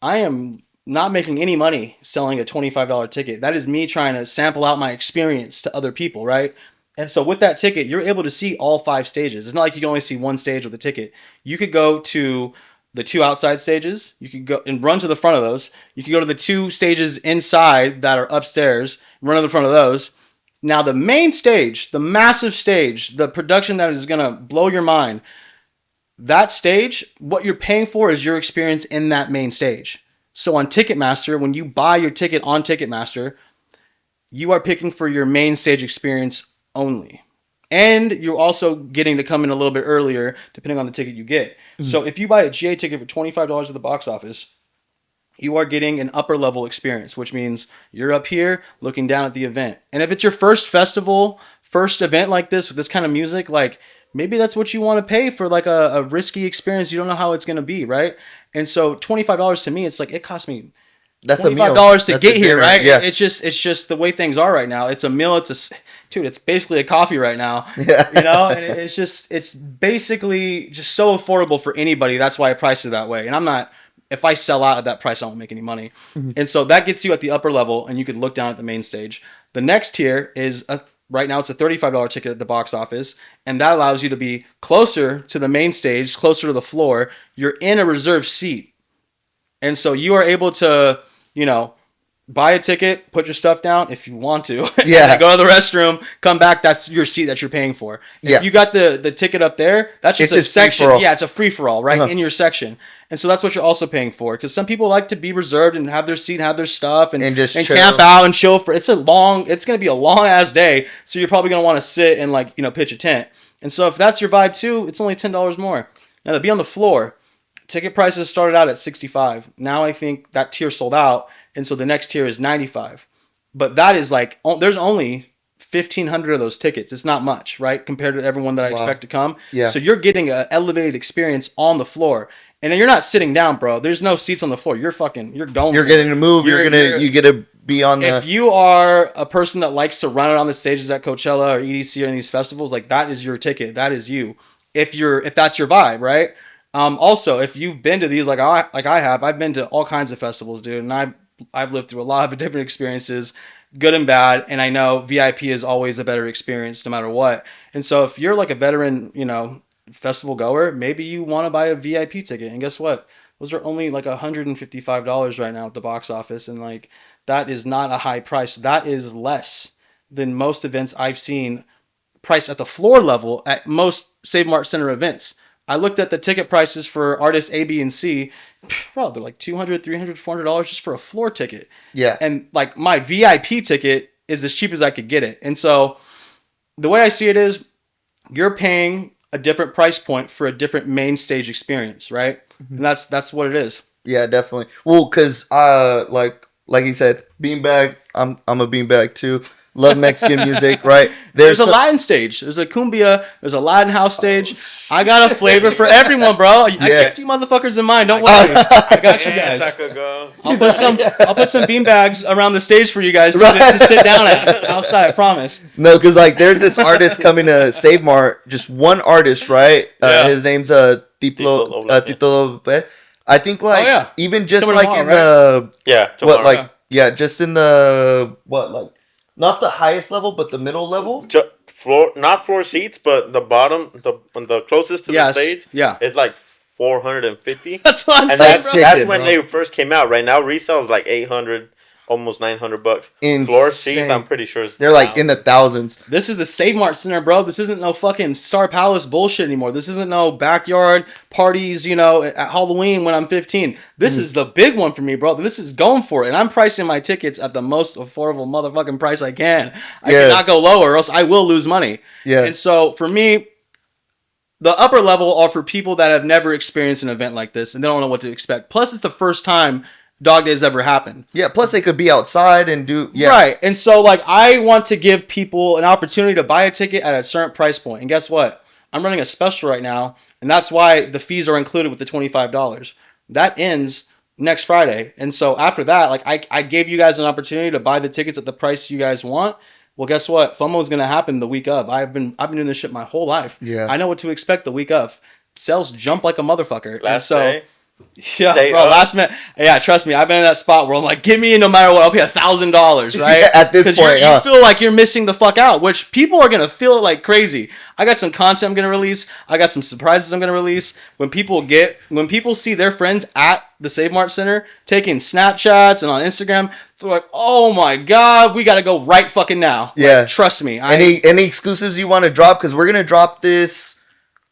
I am not making any money selling a $25 ticket. That is me trying to sample out my experience to other people, right? And so with that ticket, you're able to see all 5 stages. It's not like you can only see one stage with a ticket. You could go to the 2 outside stages. You could go and run to the front of those. You could go to the 2 stages inside that are upstairs, run to the front of those. Now the main stage, the massive stage, the production that is going to blow your mind, that stage, what you're paying for is your experience in that main stage. So on Ticketmaster, when you buy your ticket on Ticketmaster, you are picking for your main stage experience only. And you're also getting to come in a little bit earlier, depending on the ticket you get. So if you buy a GA ticket for $25 at the box office, you are getting an upper level experience, which means you're up here looking down at the event. And if it's your first festival, first event like this with this kind of music, like maybe that's what you want to pay for, like a risky experience. You don't know how it's going to be, right? And so $25 to me, it's like it cost me That's a meal. $25 to That's get a here, dinner. right? Yeah. It's just the way things are right now. It's a meal. It's basically a coffee right now. Yeah. And it's basically just so affordable for anybody. That's why I priced it that way. And if I sell out at that price, I won't make any money. And so that gets you at the upper level, and you could look down at the main stage. The next tier is right now it's a $35 ticket at the box office, and that allows you to be closer to the main stage, closer to the floor. You're in a reserved seat. And so you are able to, buy a ticket, put your stuff down if you want to. Yeah. Go to the restroom, come back. That's your seat that you're paying for. Yeah. If you got the ticket up there, that's just It's a just section. free-for-all. Yeah, it's a free for all, right? Uh-huh. In your section. And so that's what you're also paying for. Because some people like to be reserved and have their seat, have their stuff, and just chill. camp out and chill for. It's going to be a long ass day. So you're probably going to want to sit and like, pitch a tent. And so if that's your vibe too, it's only $10 more. Now to be on the floor, ticket prices started out at $65. Now I think that tier sold out. And so the next tier is $95. But that is like, there's only 1,500 of those tickets. It's not much, right? Compared to everyone that I expect to come. Yeah. So you're getting an elevated experience on the floor. And you're not sitting down, bro. There's no seats on the floor. You're going. You're getting to move. You get to be on the. If you are a person that likes to run it on the stages at Coachella or EDC or in these festivals, like that is your ticket. That is you. If that's your vibe, right? Also, if you've been to these, like I have, I've been to all kinds of festivals, dude, and I've lived through a lot of different experiences, good and bad, and I know VIP is always a better experience no matter what. And so if you're like a veteran, festival goer, maybe you want to buy a VIP ticket. And guess what? Those are only like $155 right now at the box office, and like that is not a high price. That is less than most events I've seen priced at the floor level at most Save Mart Center events. I looked at the ticket prices for artists A, B, and C. Bro, they're like $200, $300, $400 just for a floor ticket. Yeah. And like my VIP ticket is as cheap as I could get it. And so the way I see it is you're paying a different price point for a different main stage experience, right? Mm-hmm. And that's what it is. Yeah, definitely. Well, because like he said, beanbag. I'm a beanbag too. Love Mexican music, right? There's a Latin stage. There's a cumbia. There's a Latin house stage. I got a flavor for everyone, bro. I kept you motherfuckers in mind. Don't worry. I got you guys. I'll put some beanbags around the stage for you guys to sit down at outside. I promise. No, because like there's this artist coming to Save Mart. Just one artist, right? His name's Tito Lope. I think like even just tomorrow, like in the just in the not the highest level, but the middle level. Not floor seats, but the bottom, the closest to the stage. Yeah, it's like 450. That's what I'm saying. Bro. That's when they first came out. Right now, resale is like 800, almost $900. Floor seats, I'm pretty sure they're like in the thousands. This is the Save Mart Center, bro. This isn't no fucking Star Palace bullshit anymore. This isn't no backyard parties, at Halloween when I'm 15. This is the big one for me, bro. This is going for it. And I'm pricing my tickets at the most affordable motherfucking price I can. I cannot go lower or else I will lose money. Yeah. And so for me, the upper level are for people that have never experienced an event like this and they don't know what to expect. Plus, it's the first time Dog Days ever happened. Yeah, plus they could be outside and do... Yeah. Right, and so like I want to give people an opportunity to buy a ticket at a certain price point. And guess what? I'm running a special right now, and that's why the fees are included with the $25. That ends next Friday. And so after that, like I gave you guys an opportunity to buy the tickets at the price you guys want. Well, guess what? FOMO is going to happen the week of. I've been doing this shit my whole life. Yeah. I know what to expect the week of. Sales jump like a motherfucker. Last day. Yeah, bro. Last minute. Yeah, trust me. I've been in that spot where I'm like, give me no matter what. I'll pay $1,000, right? At this point, you feel like you're missing the fuck out, which people are gonna feel it like crazy. I got some content I'm gonna release. I got some surprises I'm gonna release. When people see their friends at the Save Mart Center taking Snapchats and on Instagram, they're like, oh my god, we gotta go right fucking now. Yeah, like, trust me. Any exclusives you want to drop? Because we're gonna drop this.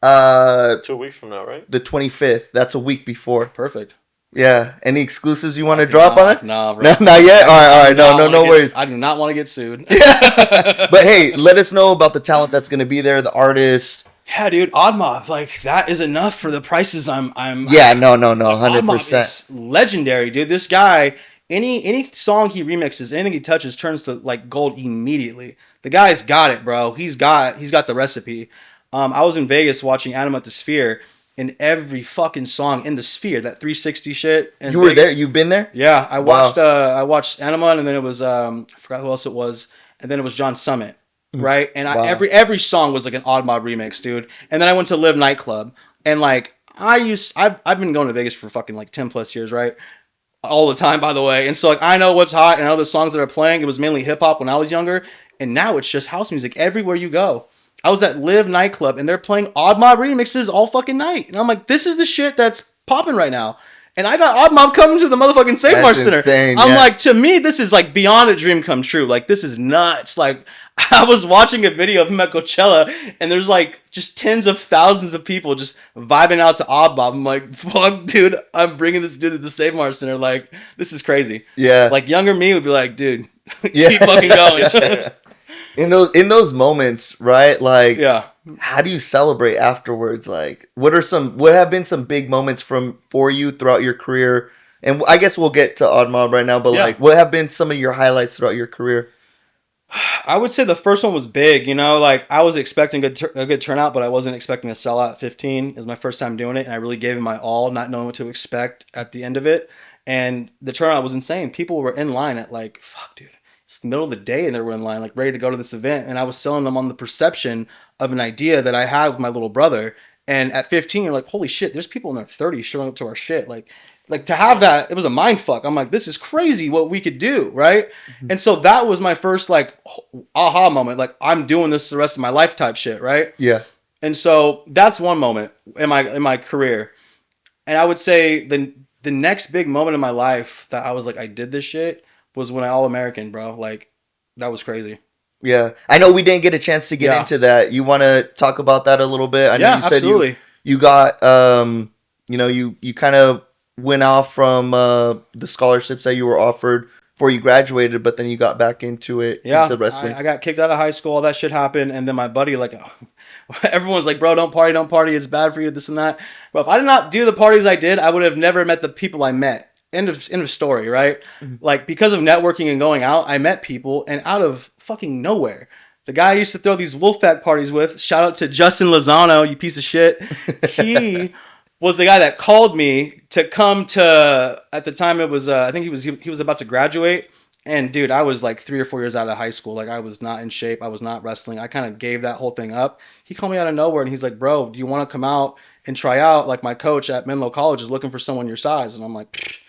2 weeks from now, right? The 25th. That's a week before. Perfect. Yeah. Any exclusives you want to drop on it? No, bro. No, not yet. All right. No worries. I do not want to get sued. But hey, let us know about the talent that's gonna be there. The artist. Yeah, dude. Oddmob, like that is enough for the prices. I'm. Yeah. No. 100%. Oddmob is legendary, dude. This guy. Any song he remixes, anything he touches turns to like gold immediately. The guy's got it, bro. He's got the recipe. I was in Vegas watching Anima at the Sphere, and every fucking song in the Sphere, that 360 shit. And you were there? You've been there? Yeah, I watched Anima, and then it was I forgot who else it was, and then it was John Summit, right? And every song was like an Oddmob remix, dude. And then I went to Live nightclub, and like I've been going to Vegas for fucking like 10 plus years, right? All the time, by the way. And so like I know what's hot, and I know the songs that are playing. It was mainly hip hop when I was younger, and now it's just house music everywhere you go. I was at Live nightclub and they're playing Oddmob remixes all fucking night. And I'm like, this is the shit that's popping right now. And I got Odd Mob coming to the motherfucking Save That's Mart Center. insane, I'm yeah. like, to me, this is like beyond a dream come true. Like, this is nuts. Like, I was watching a video of him at Coachella, and there's like just tens of thousands of people just vibing out to Odd Mob. I'm like, fuck, dude, I'm bringing this dude to the Save Mart Center. Like, this is crazy. Yeah. Like, younger me would be like, dude, Yeah. keep fucking going. In those moments, right? Like, Yeah. how do you celebrate afterwards? Like, what have been some big moments for you throughout your career? And I guess we'll get to Odd Mob right now, but Yeah. like, what have been some of your highlights throughout your career? I would say the first one was big, you know, like I was expecting a good turnout, but I wasn't expecting a sellout at 15. It was my first time doing it, and I really gave it my all, not knowing what to expect at the end of it. And the turnout was insane. People were in line at like, fuck, dude, it's the middle of the day, and they were in line, like ready to go to this event. And I was selling them on the perception of an idea that I had with my little brother. And at 15, you're like, holy shit, there's people in their 30s showing up to our shit. Like to have that, it was a mind fuck. I'm like, this is crazy what we could do, right? Mm-hmm. And so that was my first like aha moment. Like, I'm doing this the rest of my life type shit, right? Yeah. And so that's one moment in my career. And I would say the next big moment in my life that I was like, I did this shit was when I All-American, bro. Like, that was crazy. Yeah. I know we didn't get a chance to get into that. You want to talk about that a little bit? I know you said absolutely. You got you kind of went off from the scholarships that you were offered before you graduated, but then you got back into it, into wrestling. I got kicked out of high school, all that shit happened, and then my buddy, like, everyone's like, bro, don't party, it's bad for you, this and that. But if I did not do the parties I did, I would have never met the people I met. End of story, right? Mm-hmm. Like, because of networking and going out, I met people, and out of fucking nowhere, the guy I used to throw these Wolfpack parties with, shout out to Justin Lozano, you piece of shit, he was the guy that called me to come to, at the time it was, I think he was about to graduate. And dude, I was like 3 or 4 years out of high school. Like, I was not in shape. I was not wrestling. I kind of gave that whole thing up. He called me out of nowhere and he's like, bro, do you want to come out and try out? Like, my coach at Menlo College is looking for someone your size. And I'm like,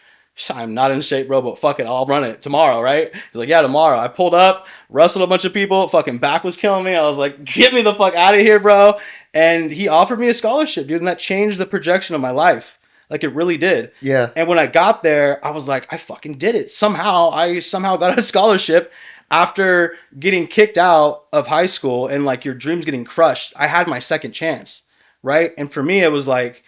I'm not in shape, bro, but fuck it. I'll run it tomorrow, right? He's like, yeah, tomorrow. I pulled up, wrestled a bunch of people. Fucking back was killing me. I was like, get me the fuck out of here, bro. And he offered me a scholarship, dude. And that changed the projection of my life. Like, it really did. Yeah. And when I got there, I was like, I fucking did it. I somehow got a scholarship after getting kicked out of high school and like your dreams getting crushed. I had my second chance, right? And for me, it was like,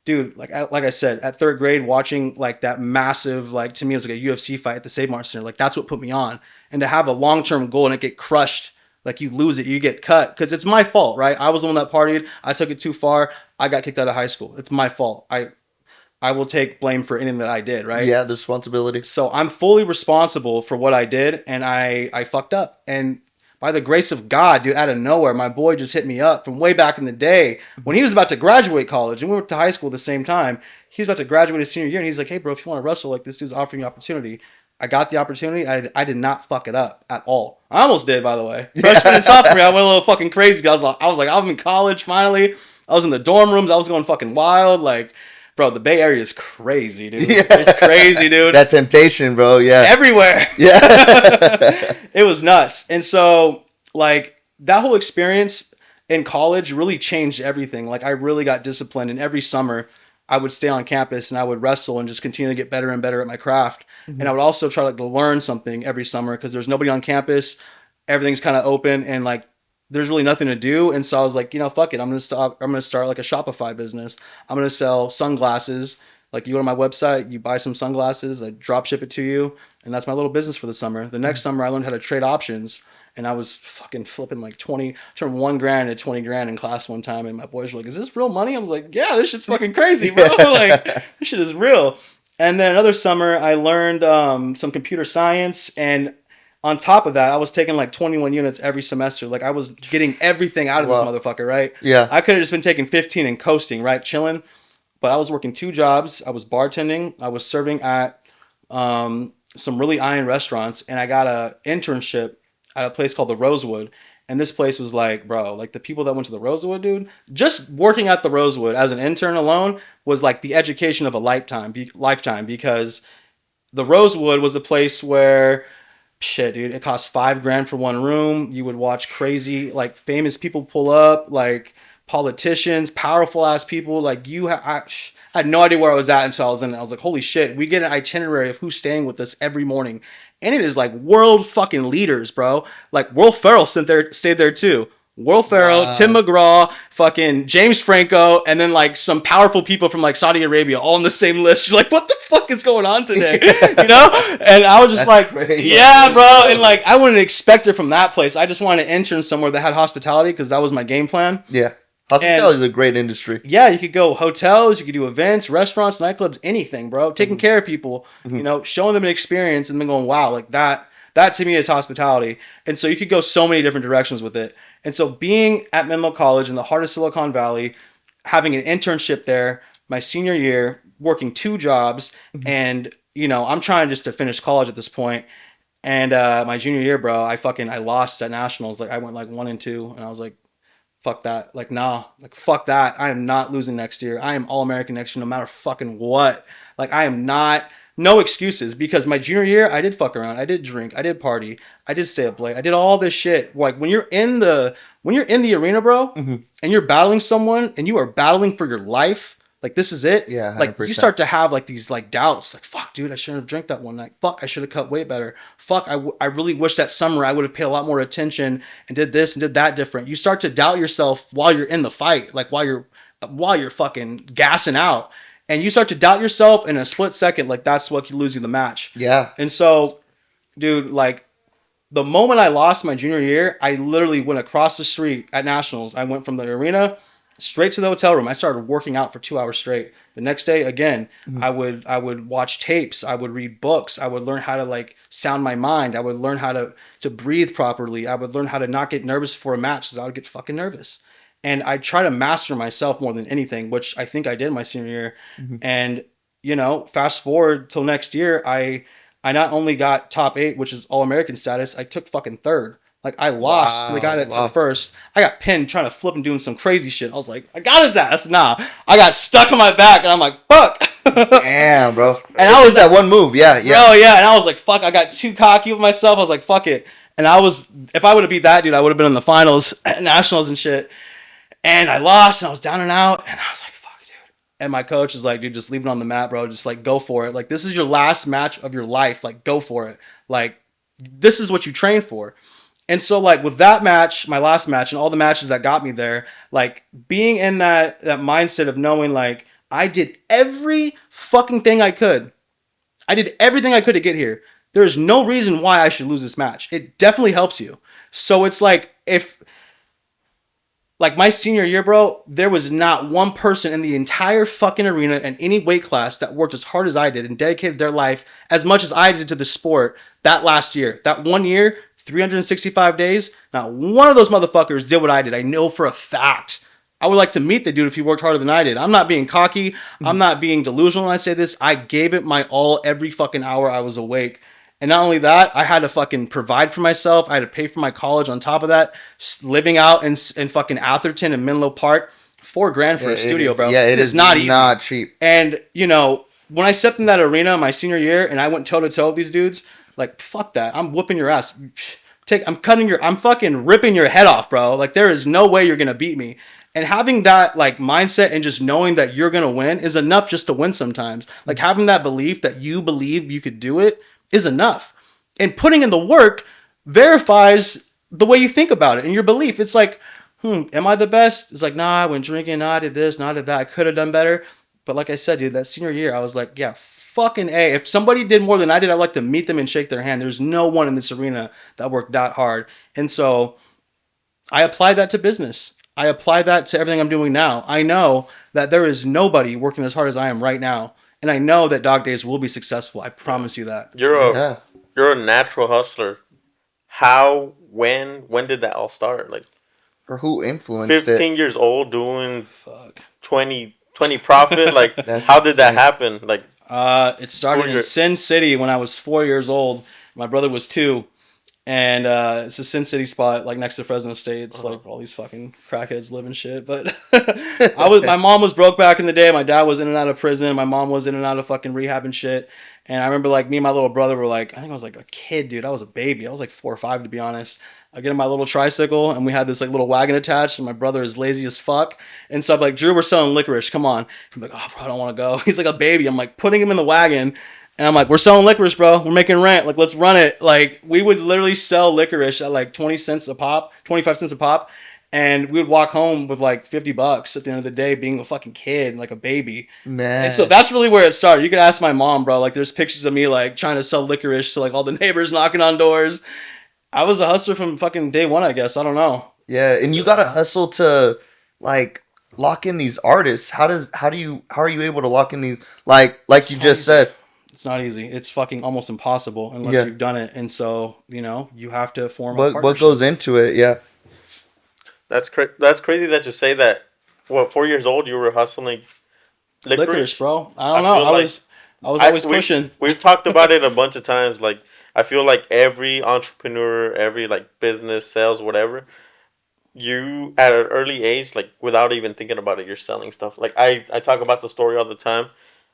dude, like I said, at third grade, watching like that massive, like, to me, it was like a UFC fight at the Save Mart Center. Like, that's what put me on. And to have a long-term goal and it get crushed, like, you lose it, you get cut, because it's my fault, right? I was the one that partied. I took it too far. I got kicked out of high school. It's my fault. I will take blame for anything that I did, right? Yeah, the responsibility. So I'm fully responsible for what I did, and I fucked up. And by the grace of God, dude, out of nowhere, my boy just hit me up from way back in the day when he was about to graduate college, and we went to high school at the same time. He was about to graduate his senior year, and he's like, hey, bro, if you want to wrestle, like, this dude's offering you opportunity. I got the opportunity. I did not fuck it up at all. I almost did, by the way. Freshman and sophomore, I went a little fucking crazy. I was like, I'm in college finally. I was in the dorm rooms. I was going fucking wild. Like, bro, the Bay Area is crazy, dude. Yeah. It's crazy, dude. That temptation, bro. Yeah. Everywhere. Yeah. It was nuts. And so, like, that whole experience in college really changed everything. Like, I really got disciplined, and every summer I would stay on campus and I would wrestle and just continue to get better and better at my craft. Mm-hmm. And I would also try to learn something every summer because there's nobody on campus. Everything's kind of open and like there's really nothing to do. And so I was like, you know, fuck it. I'm going to start like a Shopify business. I'm going to sell sunglasses. Like, you go to my website, you buy some sunglasses, I drop ship it to you. And that's my little business for the summer. The next summer I learned how to trade options. And I was fucking flipping like turned $1,000 into 20 grand in class one time. And my boys were like, is this real money? I was like, yeah, this shit's fucking crazy, bro. Like, this shit is real. And then another summer I learned some computer science. And on top of that, I was taking like 21 units every semester. Like, I was getting everything out of this motherfucker, right? Yeah. I could have just been taking 15 and coasting, right? Chilling. But I was working 2 jobs. I was bartending. I was serving at some really iron restaurants. And I got an internship at a place called the Rosewood. And this place was like, bro, like the people that went to the Rosewood, dude, just working at the Rosewood as an intern alone was like the education of a lifetime because the Rosewood was a place where, shit, dude, it cost $5,000 for one room. You would watch crazy, like, famous people pull up, like politicians, powerful ass people. Like I had no idea where I was at until I was in it. I was like, holy shit, we get an itinerary of who's staying with us every morning. And it is like world fucking leaders, bro. Like Will Ferrell stayed there too. Will Ferrell, Wow. Tim McGraw, fucking James Franco, and then like some powerful people from like Saudi Arabia all on the same list. You're like, what the fuck is going on today? You know? And I was just That's like, crazy. yeah, bro. And like, I wouldn't expect it from that place. I just wanted to intern somewhere that had hospitality because that was my game plan. Yeah. Hospitality is a great industry. Yeah, you could go hotels, you could do events, restaurants, nightclubs, anything, bro. Taking care of people, you know, showing them an experience and then going, wow, like that to me is hospitality. And so you could go so many different directions with it. And so being at Menlo College in the heart of Silicon Valley, having an internship there my senior year, working 2 jobs, and, you know, I'm trying just to finish college at this point. And my junior year, bro, I lost at nationals. Like I went like 1 and 2, and I was like, fuck that. Like, nah, like, fuck that. I am not losing next year. I am All-American next year, no matter fucking what. Like, I am not, no excuses, because my junior year, I did fuck around. I did drink. I did party. I did stay up late. I did all this shit. Like, when you're in the arena, bro, and you're battling someone and you are battling for your life, like, this is it. Yeah, like, 100%. you start to have like these like doubts. Like, fuck, dude, I shouldn't have drank that one night. Fuck, I should have cut way better. Fuck, I really wish that summer I would have paid a lot more attention and did this and did that different. You start to doubt yourself while you're in the fight, like while you're fucking gassing out, and you start to doubt yourself in a split second. Like, that's what can lose you the match. Yeah. And so, dude, like, the moment I lost my junior year, I literally went across the street at nationals. I went from the arena straight to the hotel room. I started working out for 2 hours straight. The next day, again, I would watch tapes. I would read books. I would learn how to like sound my mind. I would learn how to breathe properly. I would learn how to not get nervous for a match, because I would get fucking nervous. And I try to master myself more than anything, which I think I did my senior year. And, you know, fast forward till next year, I not only got top 8, which is All-American status, I took fucking 3rd. Like, I lost to the guy that took first. I got pinned trying to flip and doing some crazy shit. I was like, I got his ass. Nah, I got stuck on my back, and I'm like, fuck. Damn, bro. And I was that one move. Yeah, yeah. Oh, yeah. And I was like, fuck, I got too cocky with myself. I was like, fuck it. And if I would have beat that dude, I would have been in the finals at nationals and shit. And I lost, and I was down and out, and I was like, fuck, dude. And my coach is like, dude, just leave it on the mat, bro. Just like, go for it. Like, this is your last match of your life. Like, go for it. Like, this is what you train for. And so, like, with that match, my last match, and all the matches that got me there, like, being in that mindset of knowing, like, I did every fucking thing I could. I did everything I could to get here. There's no reason why I should lose this match. It definitely helps you. So it's like, like, my senior year, bro, there was not one person in the entire fucking arena and any weight class that worked as hard as I did and dedicated their life as much as I did to the sport that last year. That 1 year, 365 days, not one of those motherfuckers did what I did. I know for a fact. I would like to meet the dude if he worked harder than I did. I'm not being cocky. I'm not being delusional when I say this. I gave it my all every fucking hour I was awake. And not only that, I had to fucking provide for myself. I had to pay for my college on top of that. Living out in fucking Atherton and Menlo Park, $4,000 for a studio, bro. Yeah, it is not easy. Not cheap. And, you know, when I stepped in that arena my senior year and I went toe to toe with these dudes, like, fuck that. I'm whooping your ass. I'm fucking ripping your head off, bro. Like, there is no way you're going to beat me. And having that, like, mindset and just knowing that you're going to win is enough just to win sometimes. Like, having that belief that you believe you could do it is enough. And putting in the work verifies the way you think about it and your belief. It's like, am I the best? It's like, nah, I went drinking, nah, I did this, nah, I did that. I could have done better. But like I said, dude, that senior year, I was like, yeah, fucking A. If somebody did more than I did, I'd like to meet them and shake their hand. There's no one in this arena that worked that hard. And so I applied that to business. I applied that to everything I'm doing now. I know that there is nobody working as hard as I am right now. And I know that Dog Daze will be successful. I promise you that. You're a natural hustler. How, when did that all start? Like, or who influenced 15 years old doing 20 profit? Like, how did that happen? Like, it started in Sin City when I was 4 years old. My brother was 2. And it's a Sin City spot, like next to Fresno State. It's like all these fucking crackheads live and shit. But my mom was broke back in the day. My dad was in and out of prison. My mom was in and out of fucking rehab and shit. And I remember, like, me and my little brother were like, I think I was like a kid, dude. I was a baby. I was like 4 or 5, to be honest. I get on my little tricycle, and we had this like little wagon attached, and my brother is lazy as fuck. And so I'm like, Drew, we're selling licorice. Come on. I'm like, oh, bro, I don't want to go. He's like a baby. I'm like putting him in the wagon. And I'm like, we're selling licorice, bro. We're making rent. Like, let's run it. Like, we would literally sell licorice at like 20 cents a pop, 25 cents a pop. And we would walk home with like $50 at the end of the day, being a fucking kid, like a baby. Man. And so that's really where it started. You could ask my mom, bro. Like, there's pictures of me like trying to sell licorice to like all the neighbors knocking on doors. I was a hustler from fucking day one, I guess. I don't know. Yeah, and you gotta hustle to like lock in these artists. How are you able to lock in these like you just said? It's not easy. It's fucking almost impossible unless you've done it. And so, you have to form a partnership. What goes into it? Yeah. That's crazy that you say that. What, 4 years old, you were hustling licorice, bro? I don't know. I was always pushing. We've talked about it a bunch of times. Like, I feel like every entrepreneur, every like business, sales, whatever, you at an early age, like without even thinking about it, you're selling stuff. Like I talk about the story all the time.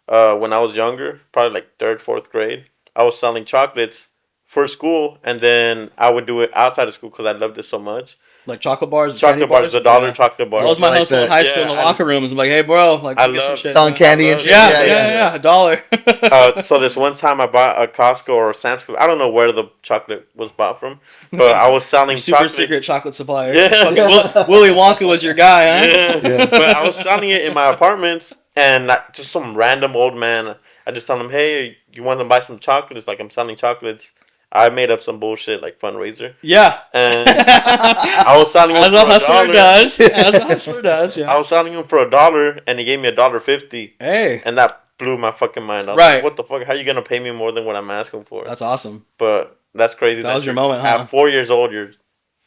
When I was younger, probably like 3rd, 4th grade, I was selling chocolates for school, and then I would do it outside of school because I loved it so much. Like chocolate bars? Chocolate bars, the dollar chocolate bars. That was my hustle in high school in the locker rooms. I'm like, hey, bro, like, I get some love shit. selling candy and shit. Yeah, $1. So this one time I bought a Costco or a Sam's Club. I don't know where the chocolate was bought from, but I was selling super secret chocolate supplier. Yeah. Willy Wonka was your guy, huh? Yeah. But I was selling it in my apartments, and just some random old man. I just told him, hey, you want to buy some chocolates? Like, I'm selling chocolates. I made up some bullshit like fundraiser. Yeah. And I was selling him As a hustler does. As a hustler does, yeah. I was selling him for $1, and he gave me $1.50. Hey. And that blew my fucking mind. I was like, what the fuck? How are you going to pay me more than what I'm asking for? That's awesome. But that's crazy. That was your moment, huh? At 4 years old, you're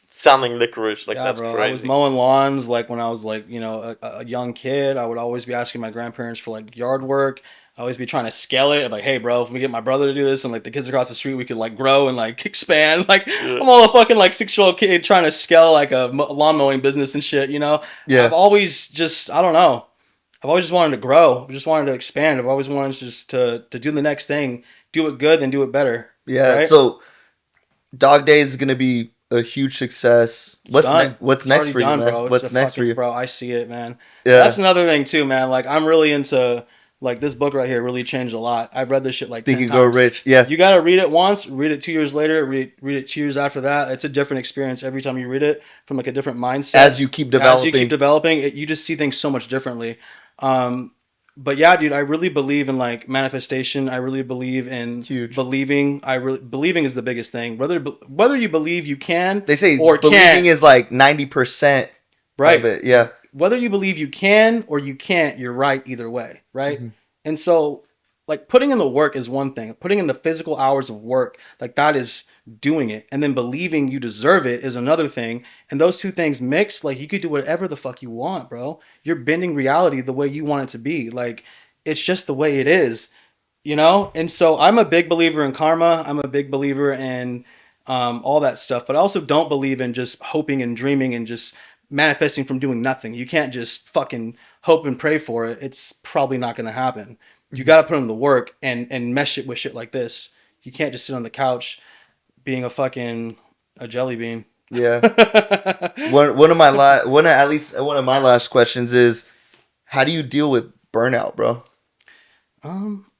selling licorice. Like, that's bro. crazy. I was mowing lawns, like, when I was, like, a young kid. I would always be asking my grandparents for, like, yard work. I always be trying to scale it. I'm like, hey, bro, if we get my brother to do this and, like, the kids across the street, we could, like, grow and, like, expand. Like, I'm all a fucking, like, 6-year-old kid trying to scale, like, a lawn mowing business and shit, Yeah. I've always just, I don't know. I've always just wanted to grow. I just wanted to expand. I've always wanted just to do the next thing, do it good, then do it better. Yeah, right? So Dog Daze is going to be a huge success. What's next for you, man? Bro. What's next for you? Bro, I see it, man. Yeah. That's another thing, too, man. Like, I'm really into... Like, this book right here really changed a lot. I've read this shit like 10 Think You times. Grow Rich. Yeah. You got to read it once, read it 2 years later, read it 2 years after that. It's a different experience every time you read it from, like, a different mindset. As you keep developing. You just see things so much differently. But yeah, dude, I really believe in, like, manifestation. I really believe in believing. Believing is the biggest thing. Whether you believe you can, they say or believing can't, is like 90% of it. Yeah. Whether you believe you can or you can't, you're right either way, right? Mm-hmm. And so, like, putting in the work is one thing. Putting in the physical hours of work, like, that is doing it. And then believing you deserve it is another thing. And those two things mixed, like, you could do whatever the fuck you want, bro. You're bending reality the way you want it to be. Like, it's just the way it is, And so I'm a big believer in karma. I'm a big believer in all that stuff. But I also don't believe in just hoping and dreaming and just manifesting from doing nothing. You can't just fucking hope and pray for it. It's probably not going to happen. You got to put in the work and mesh it with shit like this. You can't just sit on the couch being a jelly bean. Yeah. one of my last questions is, how do you deal with burnout, bro?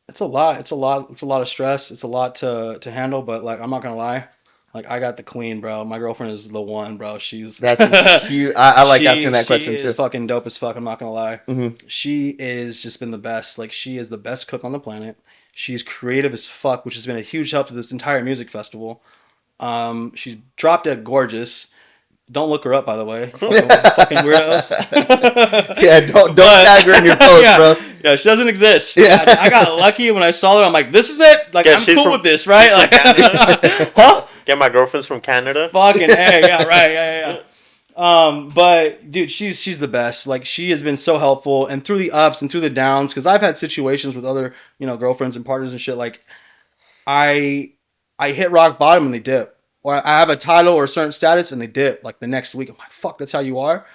It's a lot. It's a lot of stress. It's a lot to handle, but, like, I'm not going to lie. Like, I got the queen, bro. My girlfriend is the one, bro. That's huge. I like asking that question too. She is fucking dope as fuck. I'm not gonna lie. Mm-hmm. She is just been the best. Like, she is the best cook on the planet. She's creative as fuck, which has been a huge help to this entire music festival. She's drop dead gorgeous. Don't look her up, by the way. Fucking weirdos. Yeah, don't tag her in your post, bro. Yeah, she doesn't exist. Yeah. I got lucky when I saw her. I'm like, this is it. Like, I'm cool with this, right? Like, huh? Yeah, my girlfriend's from Canada. Fucking hey, yeah, right, yeah. But dude, she's the best. Like, she has been so helpful, and through the ups and through the downs, because I've had situations with other, girlfriends and partners and shit. Like, I hit rock bottom and they dip, or I have a title or a certain status and they dip. Like, the next week, I'm like, fuck, that's how you are.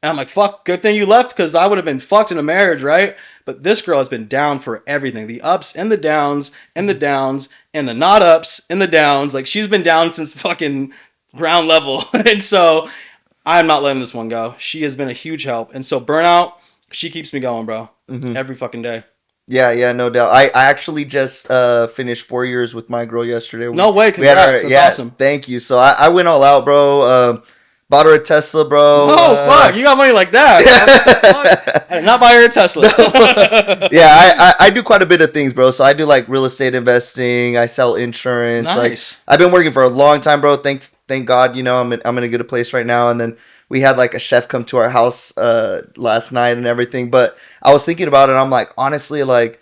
And I'm like, fuck, good thing you left, because I would have been fucked in a marriage, right? But this girl has been down for everything. The ups and the downs and the downs and the not ups and the downs. Like, she's been down since fucking ground level. And so I'm not letting this one go. She has been a huge help. And so burnout, she keeps me going, bro. Every fucking day. Yeah, no doubt. I actually just finished 4 years with my girl yesterday. No way, We had congrats. That's awesome. Thank you. So I went all out, bro. Bought her a Tesla, bro. Oh, fuck. You got money like that. I did not buy her a Tesla. Yeah, I do quite a bit of things, bro. So I do like real estate investing. I sell insurance. Nice. Like I've been working for a long time, bro. Thank God, you know, I'm in a good place right now. And then we had like a chef come to our house last night and everything. But I was thinking about it. And I'm like, honestly, like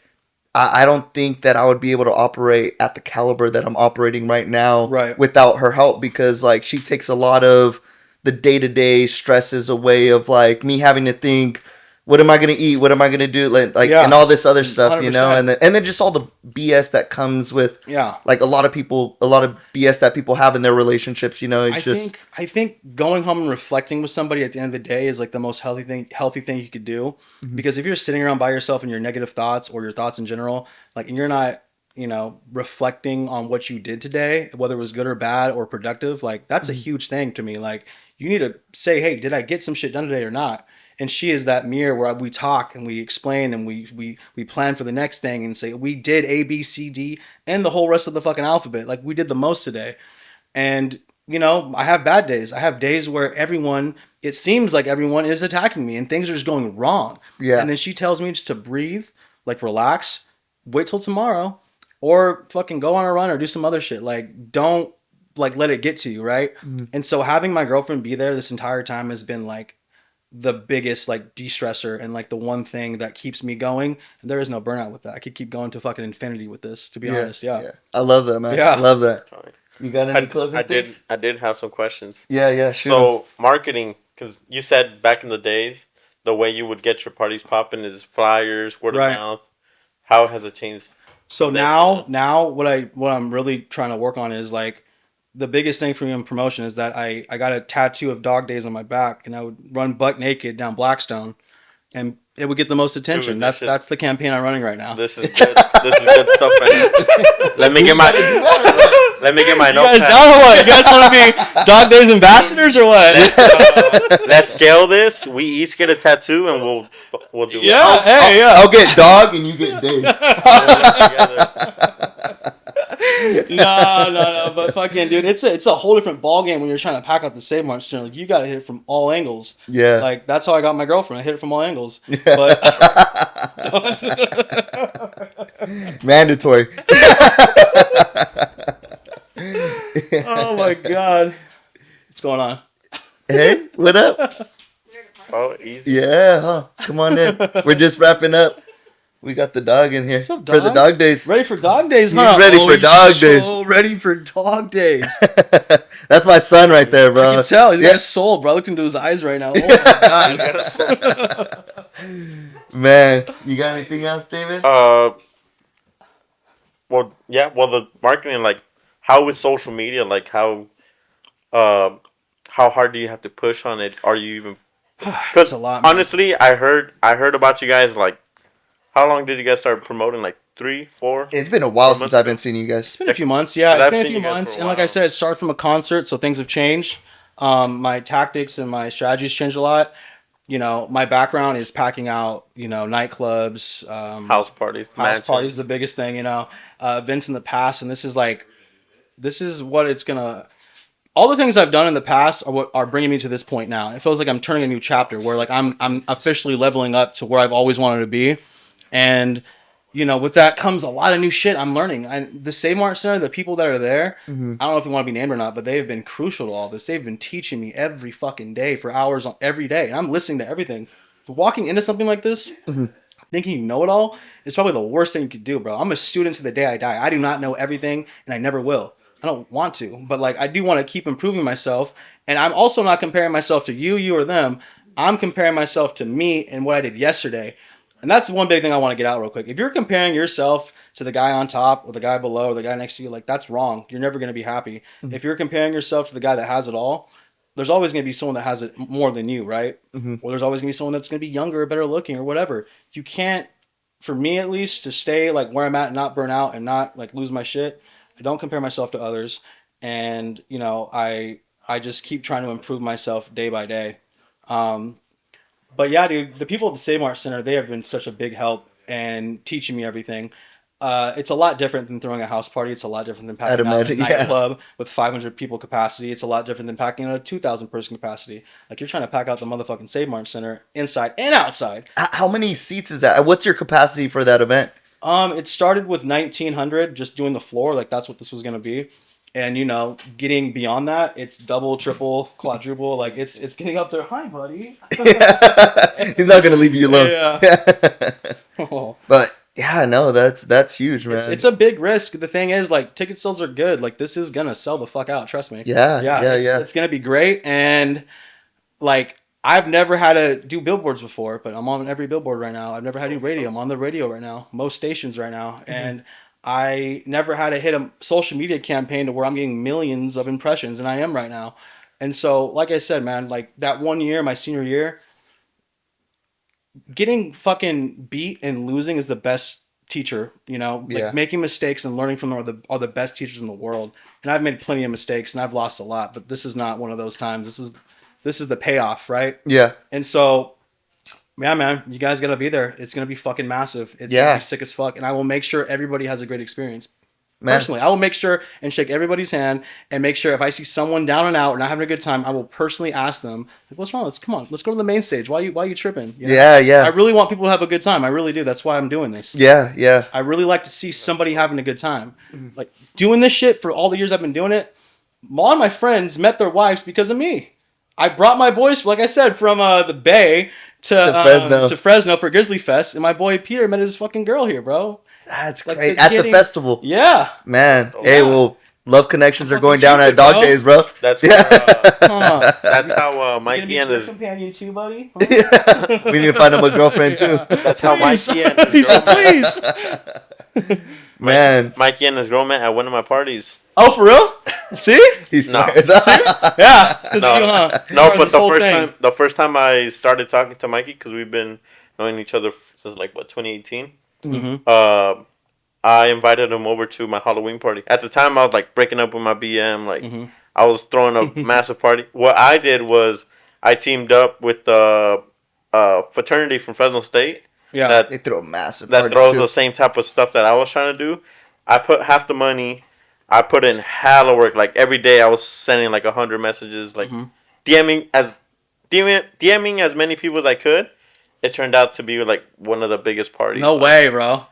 I don't think that I would be able to operate at the caliber that I'm operating right now without her help, because like she takes a lot of the day-to-day stresses away of like me having to think, what am I going to eat? What am I going to do? Like and all this other stuff, 100%. You know, and then just all the BS that comes with, like a lot of BS that people have in their relationships, you know, I think going home and reflecting with somebody at the end of the day is like the most healthy thing you could do. Because if you're sitting around by yourself and your negative thoughts or your thoughts in general, like, and you're not, you know, reflecting on what you did today, whether it was good or bad or productive, like that's a huge thing to me. Like, you need to say, hey, did I get some shit done today or not? And she is that mirror where we talk and we explain and we plan for the next thing and say, we did A, B, C, D, and the whole rest of the fucking alphabet. Like, we did the most today. And, you know, I have bad days. I have days where it seems like everyone is attacking me and things are just going wrong. Yeah. And then she tells me just to breathe, like relax, wait till tomorrow, or fucking go on a run or do some other shit. Like, don't like let it get to you, right? And so having my girlfriend be there this entire time has been like the biggest like de-stressor and like the one thing that keeps me going. And there is no burnout with that. I could keep going to fucking infinity with this, to be honest. Yeah. I love that, man. I love that. You got any closing things? I did have some questions. Yeah. So marketing, because you said back in the days, the way you would get your parties popping is flyers, word of mouth. How has it changed? So now what I'm really trying to work on is like, the biggest thing for me in promotion is that I got a tattoo of Dog Daze on my back, and I would run butt naked down Blackstone, and it would get the most attention. Dude, that's the campaign I'm running right now. This is good. This is good stuff right now. Let me get my notepad. You guys down or what? You guys want to be Dog Daze ambassadors or what? Let's scale this. We each get a tattoo, and we'll do it. I'll get Dog, and you get Dave. No, but fucking dude, it's a whole different ball game when you're trying to pack out the Save March center. Like, you got to hit it from all angles. Yeah, like that's how I got my girlfriend. I hit it from all angles. But mandatory. Oh my god, what's going on? Hey, what up? Oh, easy. Yeah, huh? Come on in. We're just wrapping up. We got the dog in here. What's up, for the Dog Daze. Ready for Dog Daze, huh? He's ready for Dog Daze. So ready for Dog Daze. That's my son right there, bro. I can tell. He's got a soul, bro. I looked into his eyes right now. Oh my god. Man, you got anything else, David? Well, the marketing, like, how is social media? Like, how hard do you have to push on it? Are you even? Because a lot, man. Honestly, I heard about you guys. Like, how long did you guys start promoting? Like 3, 4? It's been a while since I've been seeing you guys. It's been a few months, yeah. It's been a few months, and like I said, it started from a concert, so things have changed. My tactics and my strategies changed a lot. You know, my background is packing out, you know, nightclubs, house parties, the biggest thing, you know, events in the past, and this is what it's gonna. All the things I've done in the past are what are bringing me to this point now. It feels like I'm turning a new chapter where like I'm officially leveling up to where I've always wanted to be, and you know, with that comes a lot of new shit I'm learning. The Save Mart Center, the people that are there, I don't know if they want to be named or not, but they have been crucial to all this. They've been teaching me every fucking day for hours on every day, and I'm listening to everything. Walking into something like this, thinking you know it all is probably the worst thing you could do, bro. I'm a student to the day I die. I do not know everything, and I never will. I don't want to, but like I do want to keep improving myself, and I'm also not comparing myself to you or them. I'm comparing myself to me and what I did yesterday. And that's the one big thing I want to get out real quick. If you're comparing yourself to the guy on top or the guy below or the guy next to you, like that's wrong. You're never going to be happy. If you're comparing yourself to the guy that has it all, there's always going to be someone that has it more than you, right? Or there's always going to be someone that's going to be younger or better looking or whatever. You can't, for me at least, to stay like where I'm at and not burn out and not like lose my shit, I don't compare myself to others. And, you know, I I just keep trying to improve myself day by day. But yeah, dude, the people at the Save Mart Center, they have been such a big help and teaching me everything. It's a lot different than throwing a house party. It's a lot different than I'd packing out a imagine, yeah. nightclub with 500 people capacity. It's a lot different than packing out a 2,000 person capacity. Like, you're trying to pack out the motherfucking Save Mart Center inside and outside. How many seats is that? What's your capacity for that event? It started with 1,900, just doing the floor. Like, that's what this was going to be. And, you know, getting beyond that, it's double, triple, quadruple. Like, it's getting up there. Hi, buddy. He's not gonna leave you alone. Yeah. Oh. But yeah, no, that's huge, man. It's a big risk. The thing is, like, ticket sales are good. Like, this is gonna sell the fuck out. Trust me. Yeah. It's gonna be great. And like, I've never had to do billboards before, but I'm on every billboard right now. I've never had to do radio. I'm on the radio right now. Most stations right now, and I never had to hit a social media campaign to where I'm getting millions of impressions, and I am right now. And so, like I said, man, like that 1 year, my senior year, getting fucking beat and losing is the best teacher, you know, like Yeah. making mistakes and learning from them are the best teachers in the world. And I've made plenty of mistakes and I've lost a lot, but this is not one of those times. This is the payoff, right? Yeah. And so, yeah, man, you guys gotta be there. It's gonna be fucking massive. It's Yeah. gonna be sick as fuck, and I will make sure everybody has a great experience. Man. Personally, I will make sure and shake everybody's hand and make sure if I see someone down and out or not having a good time, I will personally ask them, like, "What's wrong? Let's come on. Let's go to the main stage. Why you tripping?" You know? Yeah. I really want people to have a good time. I really do. That's why I'm doing this. Yeah. I really like to see somebody having a good time. Like, doing this shit for all the years I've been doing it, a lot of my friends met their wives because of me. I brought my boys, like I said, from the Bay to Fresno for Grizzly Fest, and my boy Peter met his fucking girl here, bro. That's Like, great. the At the kidding- festival. Yeah. Man. Oh, Hey, yeah. well, love connections are Fucking going down at Cupid, Dog bro. Days, bro. That's Huh. that's how You gonna Mikey be and your his companion too, buddy? We need to find him a girlfriend too. that's how Please. Mikey and He his said, girl met. please. Man, Mikey and his girl met at one of my parties. Oh, for real? See? he No. swears. Yeah. It's 'cause No, of you, huh? no, Started but this whole thing. the first time I started talking to Mikey, because we've been knowing each other since like 2018. Mm-hmm. I invited him over to my Halloween party. At the time, I was like breaking up with my BM. Like, Mm-hmm. I was throwing a massive party. What I did was I teamed up with the fraternity from Fresno State Yeah. They throw a massive that party throws too. the same type of stuff that I was trying to do. I put half the money. I put in hella work. Like, every day, I was sending like 100 messages, like DMing as many people as I could. It turned out to be like one of the biggest parties. No way, bro.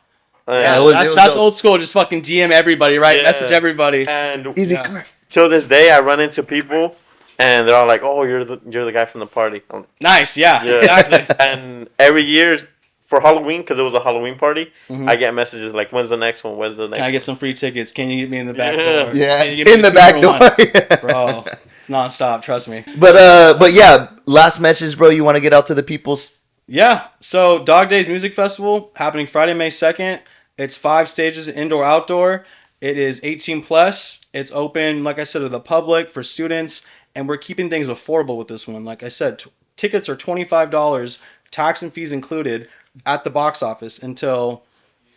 Yeah, And, it was That's dope. old school. Just fucking DM everybody, right? Yeah. Message everybody. and Easy. Yeah. Come here. till this day, I run into people, and they're all like, "Oh, you're the guy from the party." I'm like, Nice. Yeah. yeah. Exactly. And every year for Halloween, because it was a Halloween party, Mhm. I get messages like, "When's the next one? When's the next?" Can I one? get some free tickets? Can you get me in the back Yeah. door? Yeah, Can you get me in the 2 back for door. 1? Bro, it's nonstop. Trust me. But yeah, last message, bro. You want to get out to the people's? Yeah. So Dog Daze Music Festival happening Friday, May 2nd. It's 5 stages, indoor, outdoor. It is 18 plus. It's open, like I said, to the public, for students, and we're keeping things affordable with this one. Like I said, tickets are $25, tax and fees included, at the box office until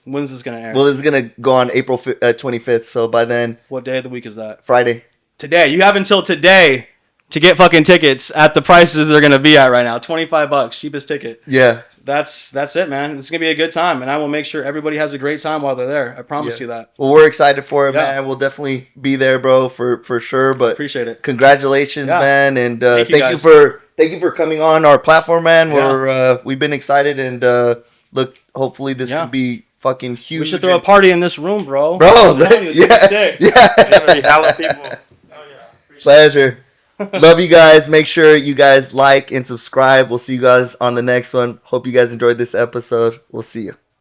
when's this gonna air? Well, this is gonna go on April 25th. So by then, What day of the week is that? Friday. Today. You have until today to get fucking tickets at the prices they're gonna be at right now. $25, cheapest ticket. Yeah. That's it, man. It's gonna be a good time, and I will make sure everybody has a great time while they're there. I promise Yeah. you that. Well, we're excited for it, Yeah. man. We'll definitely be there, bro, for sure. But Appreciate it. congratulations, Yeah. man, and Thank you, thank you guys. for coming on our platform, man. Yeah. We've been excited, and look, hopefully this Yeah. can be fucking huge. We should throw a party in this room, bro. bro. I'm telling you, it's gonna be sick. Yeah. Gonna be hella people. Pleasure. Love you guys. Make sure you guys like and subscribe. We'll see you guys on the next one. Hope you guys enjoyed this episode. We'll see you.